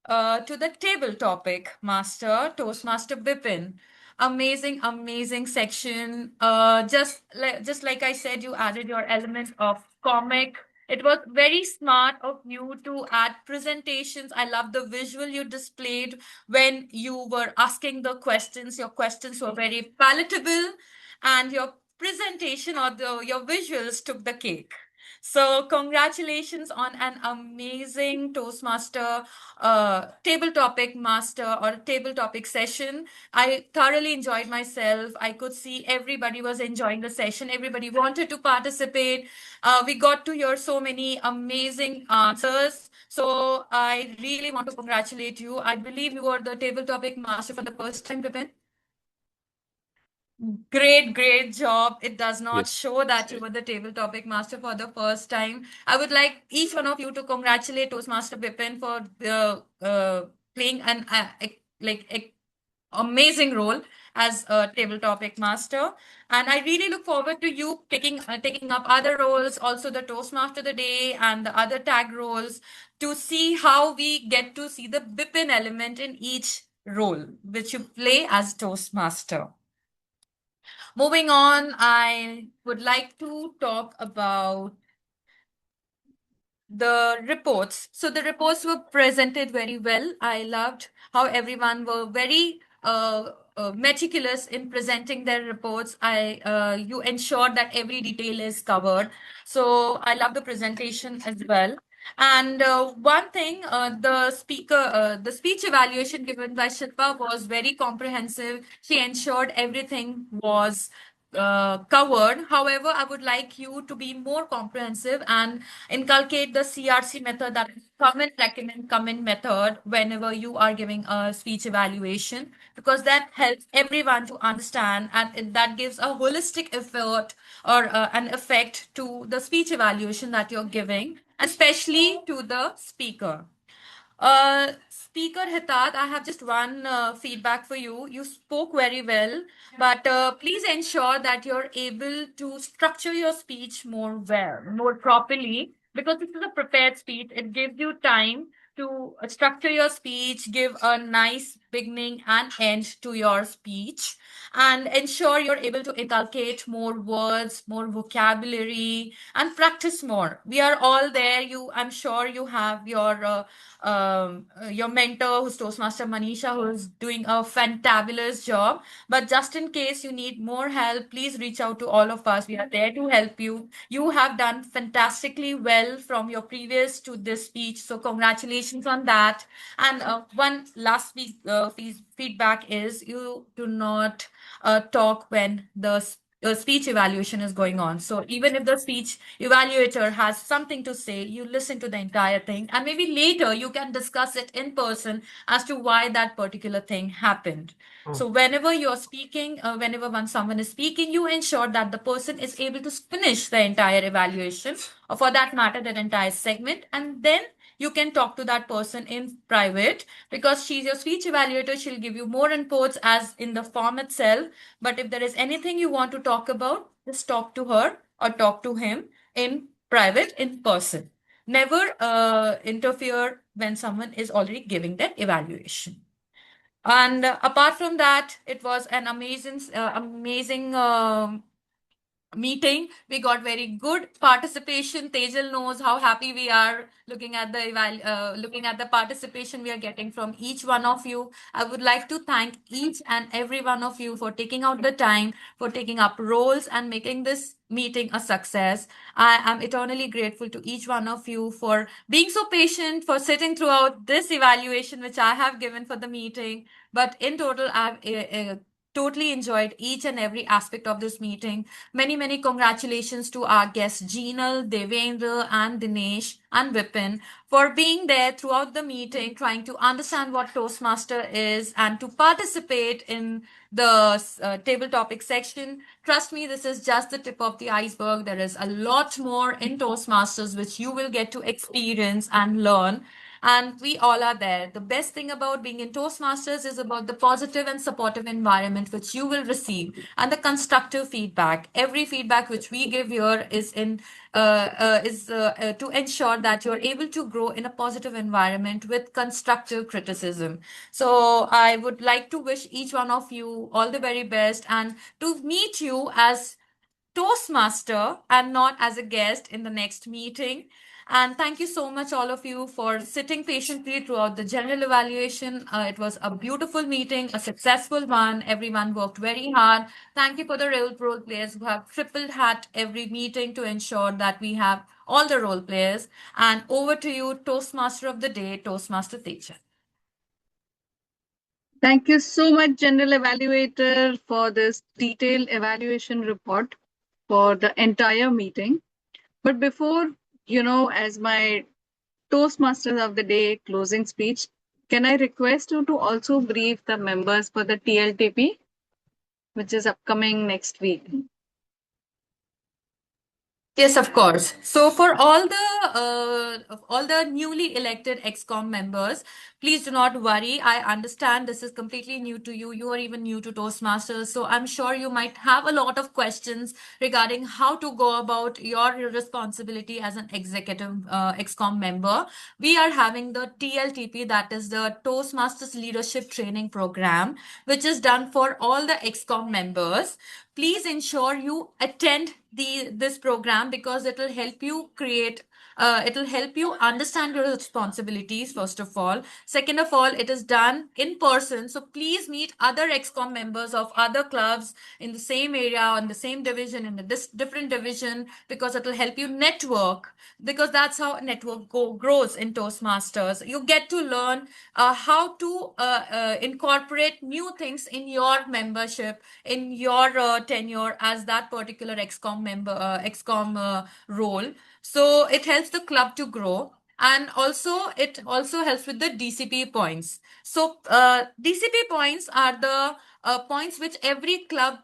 to the table topic, Master, Toastmaster Bipin. Amazing, amazing section. Just like I said, you added your element of comic. It was very smart of you to add presentations. I love the visual you displayed when you were asking the questions. Your questions were very palatable, and your presentation or your visuals took the cake. So congratulations on an amazing Toastmaster table topic master or table topic session. I thoroughly enjoyed myself. I could see everybody was enjoying the session. Everybody wanted to participate. We got to hear so many amazing answers. So I really want to congratulate you. I believe you were the table topic master for the first time, Vipin. Great, great job. It does not Yes. show that you were the table topic master for the first time. I would like each one of you to congratulate Toastmaster Bipin for playing an amazing role as a table topic master. And I really look forward to you taking up other roles, also the Toastmaster of the day and the other tag roles, to see how we get to see the Bipin element in each role which you play as Toastmaster. Moving on, I would like to talk about the reports. So the reports were presented very well. I loved how everyone were very meticulous in presenting their reports. You ensured that every detail is covered. So I love the presentation as well. And one thing, the speech evaluation given by Shilpa was very comprehensive. She ensured everything was covered. However, I would like you to be more comprehensive and inculcate the CRC method, that is comment, recommend, comment method, whenever you are giving a speech evaluation, because that helps everyone to understand, and that gives a holistic effort or an effect to the speech evaluation that you're giving, especially to the speaker. Uh, speaker Hitat, I have just one feedback for you. You spoke very well, but please ensure that you're able to structure your speech more properly, because this is a prepared speech. It gives you time to structure your speech, give a nice beginning and end to your speech, and ensure you're able to inculcate more words, more vocabulary, and practice more. We are all there. I'm sure you have your mentor, who's Toastmaster Manisha, who is doing a fantabulous job. But just in case you need more help, please reach out to all of us. We are there to help you. You have done fantastically well from your previous to this speech, so congratulations on that. And one last feedback is, you do not talk when the speech evaluation is going on. So even if the speech evaluator has something to say, you listen to the entire thing, and maybe later you can discuss it in person as to why that particular thing happened. So whenever you're speaking, when someone is speaking, you ensure that the person is able to finish the entire evaluation, or for that matter, that entire segment, and then you can talk to that person in private, because she's your speech evaluator. She'll give you more inputs as in the form itself. But if there is anything you want to talk about, just talk to her or talk to him in private, in person. Never interfere when someone is already giving that evaluation. And apart from that, it was an amazing meeting. We got very good participation. Tejal knows how happy we are looking at the participation we are getting from each one of you. I would like to thank each and every one of you for taking out the time, for taking up roles and making this meeting a success. I am eternally grateful to each one of you for being so patient, for sitting throughout this evaluation which I have given for the meeting. But in total, I've totally enjoyed each and every aspect of this meeting. Many congratulations to our guests, Jeenal, Devendra, and Dinesh, and Vipin, for being there throughout the meeting, trying to understand what Toastmaster is and to participate in the table topic section. Trust me, this is just the tip of the iceberg. There is a lot more in Toastmasters which you will get to experience and learn. And we all are there. The best thing about being in Toastmasters is about the positive and supportive environment which you will receive, and the constructive feedback. Every feedback which we give here is to ensure that you're able to grow in a positive environment with constructive criticism. So I would like to wish each one of you all the very best, and to meet you as Toastmaster and not as a guest in the next meeting. And thank you so much, all of you, for sitting patiently throughout the general evaluation. It was a beautiful meeting, a successful one. Everyone worked very hard. Thank you for the role players who have triple hat every meeting to ensure that we have all the role players. And over to you, Toastmaster of the day, Toastmaster Tejal. Thank you so much, General Evaluator, for this detailed evaluation report for the entire meeting. But before, as my Toastmasters of the Day closing speech, can I request you to also brief the members for the TLTP, which is upcoming next week? Yes, of course. So for all the newly elected ExCom members, please do not worry. I understand this is completely new to you. You are even new to Toastmasters. So I'm sure you might have a lot of questions regarding how to go about your responsibility as an executive ExCom member. We are having the TLTP, that is the Toastmasters Leadership Training Program, which is done for all the ExCom members. Please ensure you attend this program, because it will help you understand your responsibilities, first of all. Second of all, it is done in person. So please meet other ExCom members of other clubs in the same area, in the same division, in a different division, because it will help you network, because that's how a network grows in Toastmasters. You get to learn how to incorporate new things in your membership, in your tenure as that particular ExCom role. So it helps the club to grow. And also, it also helps with the DCP points. So DCP points are the points which every club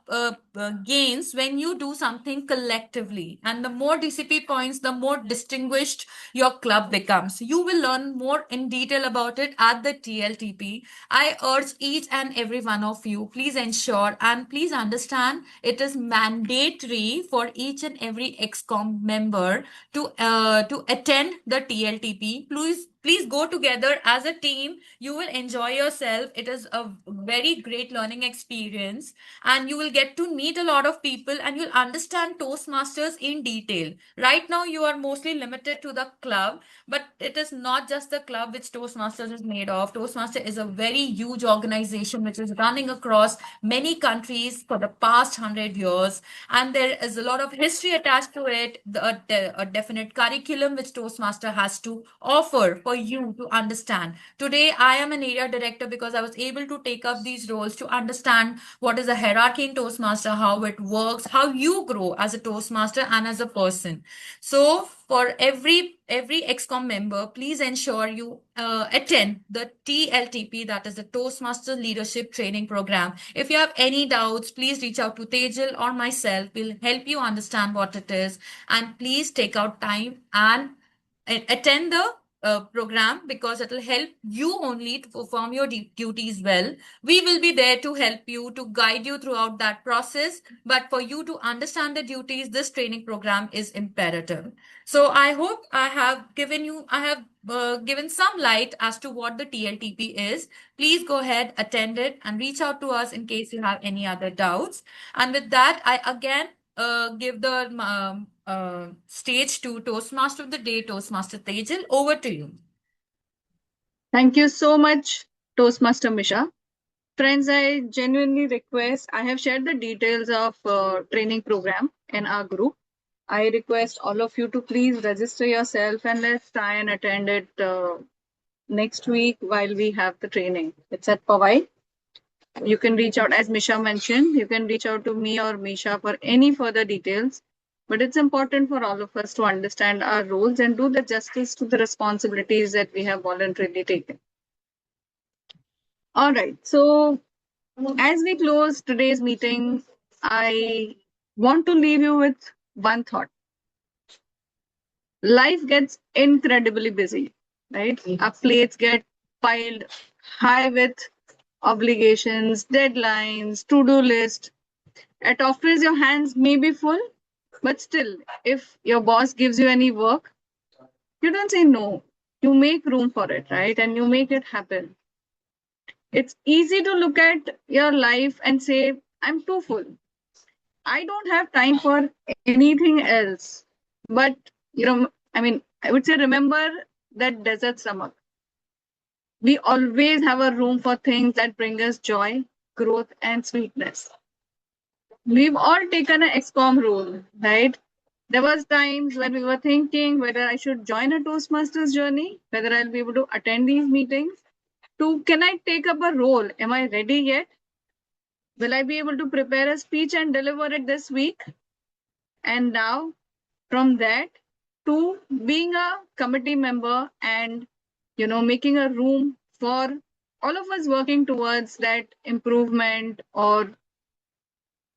gains when you do something collectively. And the more DCP points, the more distinguished your club becomes. You will learn more in detail about it at the TLTP. I urge each and every one of you, please ensure and please understand it is mandatory for each and every EXCOM member to attend the TLTP. Please go together as a team. You will enjoy yourself. It is a very great learning experience, and you will get to meet a lot of people and you'll understand Toastmasters in detail. Right now, you are mostly limited to the club, but it is not just the club which Toastmasters is made of. Toastmaster is a very huge organization which is running across many countries for the past 100 years, and there is a lot of history attached to it, a definite curriculum which Toastmaster has to offer for you to understand. Today, I am an area director because I was able to take up these roles to understand what is the hierarchy in Toastmaster, how it works, how you grow as a Toastmaster and as a person. So for every EXCOM member, please ensure you attend the TLTP, that is the Toastmaster Leadership Training Program. If you have any doubts, please reach out to Tejal or myself. We'll help you understand what it is, and please take out time and attend the program because it will help you only to perform your duties well. We will be there to help you, to guide you throughout that process. But for you to understand the duties, this training program is imperative. So I hope I have given some light as to what the TLTP is. Please go ahead, attend it, and reach out to us in case you have any other doubts. And with that, I again give the stage to Toastmaster of the Day, Toastmaster Tejal. Over to you. Thank you so much, Toastmaster Misha. Friends, I genuinely request, I have shared the details of training program in our group. I request all of you to please register yourself and let's try and attend it next week while we have the training. It's at Powai. You can reach out, as Misha mentioned, you can reach out to me or Misha for any further details. But it's important for all of us to understand our roles and do the justice to the responsibilities that we have voluntarily taken. All right. So as we close today's meeting, I want to leave you with one thought. Life gets incredibly busy, right? Our plates get piled high with obligations, deadlines, to-do list. At office, your hands may be full, but still, if your boss gives you any work, you don't say no. You make room for it, right? And you make it happen. It's easy to look at your life and say, I'm too full. I don't have time for anything else. But, I would say remember that desert stomach. We always have a room for things that bring us joy, growth, and sweetness. We've all taken an EXCOM role, right? There was times when we were thinking whether I should join a Toastmasters journey, whether I'll be able to attend these meetings. Can I take up a role? Am I ready yet? Will I be able to prepare a speech and deliver it this week? And now, from that to being a committee member and, making a room for all of us working towards that improvement or,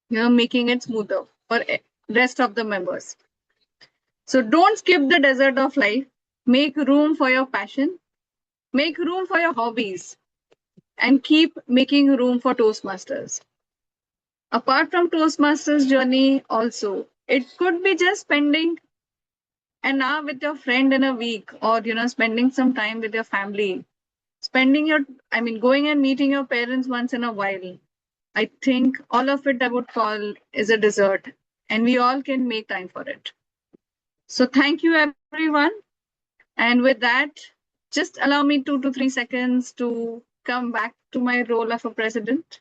making it smoother for rest of the members. So don't skip the desert of life. Make room for your passion. Make room for your hobbies. And keep making room for Toastmasters. Apart from Toastmasters journey also, it could be just spending an hour with your friend in a week or, spending some time with your family. Going and meeting your parents once in a while. I think all of it I would call is a dessert and we all can make time for it. So thank you everyone. And with that, just allow me 2 to 3 seconds to come back to my role of a president.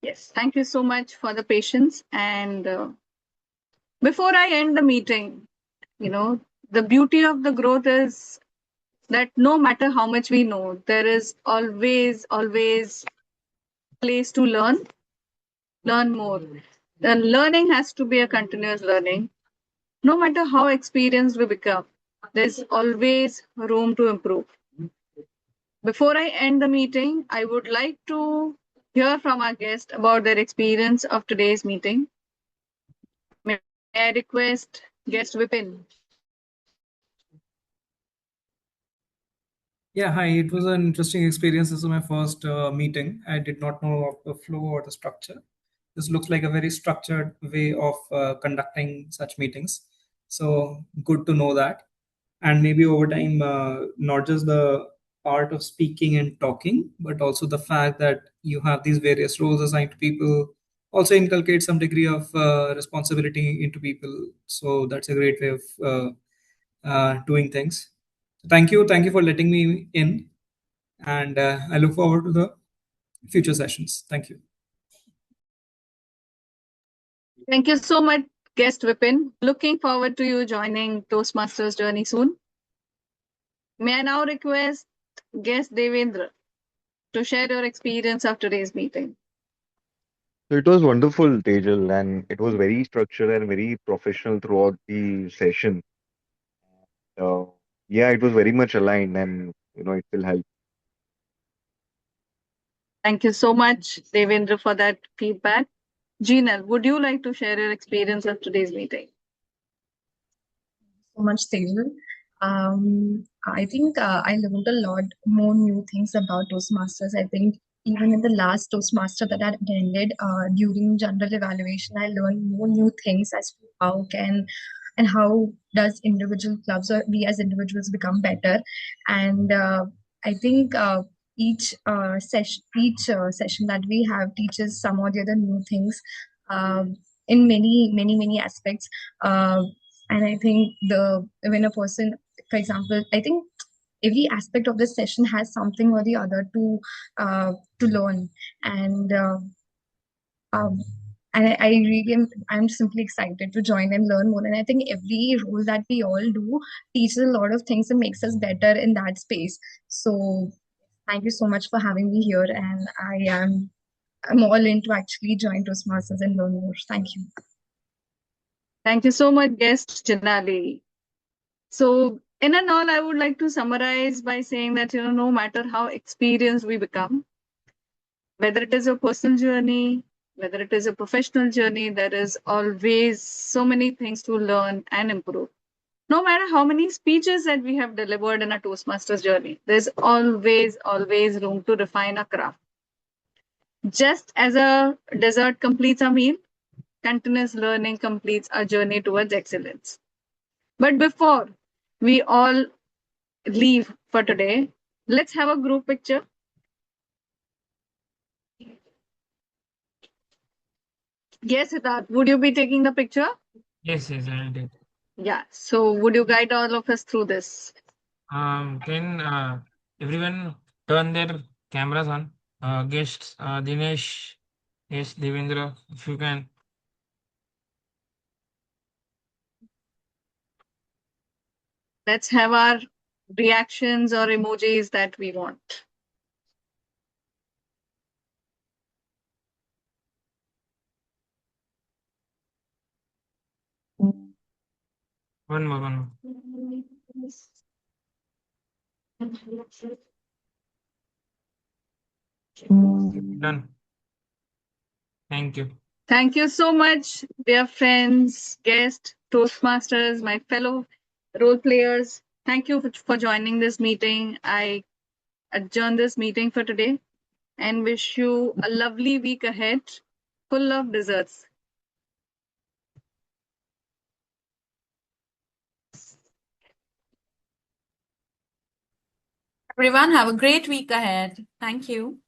Yes, thank you so much for the patience. And before I end the meeting, the beauty of the growth is that no matter how much we know, there is always place to learn more. The learning has to be a continuous learning. No matter how experienced we become, There's always room to improve. Before I end the meeting, I would like to hear from our guest about their experience of today's meeting. May I request guest Vipin? Yeah, hi. It was an interesting experience. This was my first meeting. I did not know of the flow or the structure. This looks like a very structured way of conducting such meetings. So good to know that. And maybe over time, not just the art of speaking and talking, but also the fact that you have these various roles assigned to people also inculcate some degree of responsibility into people. So that's a great way of doing things. Thank you for letting me in, and I look forward to the future sessions. Thank you. Thank you so much, guest Vipin. Looking forward to you joining Toastmasters journey soon. May I now request guest Devendra to share your experience of today's meeting? So it was wonderful, Tejal, and it was very structured and very professional throughout the session. Uh, yeah, it was very much aligned, and it will help. Thank you so much, Devendra, for that feedback. Jinal, would you like to share your experience of today's meeting? So much, Tejal. I think I learned a lot more new things about Toastmasters. I think even in the last Toastmaster that I attended during general evaluation, I learned more new things as to how does individual clubs or we as individuals become better. And I think each session that we have teaches some or the other new things in many aspects. And I think when a person, for example, I think every aspect of this session has something or the other to learn. And um, I really I'm simply excited to join and learn more. And I think every role that we all do teaches a lot of things and makes us better in that space. So thank you so much for having me here, and I'm all in to actually join Toastmasters and learn more. Thank you. Thank you so much, guest Janali. So, in and all, I would like to summarize by saying that, no matter how experienced we become, whether it is a personal journey, whether it is a professional journey, there is always so many things to learn and improve. No matter how many speeches that we have delivered in a Toastmasters journey, there's always room to refine a craft. Just as a dessert completes a meal, continuous learning completes our journey towards excellence. But before we all leave for today, let's have a group picture. Yes, Siddharth, would you be taking the picture? Yes, I'll take. Yeah. So would you guide all of us through this? Can everyone turn their cameras on? Guests, Dinesh, yes, Devendra, if you can. Let's have our reactions or emojis that we want. One more. Done. Thank you. Thank you so much, dear friends, guests, Toastmasters, my fellow role players. Thank you for joining this meeting. I adjourn this meeting for today and wish you a lovely week ahead full of desserts. Everyone, have a great week ahead. Thank you.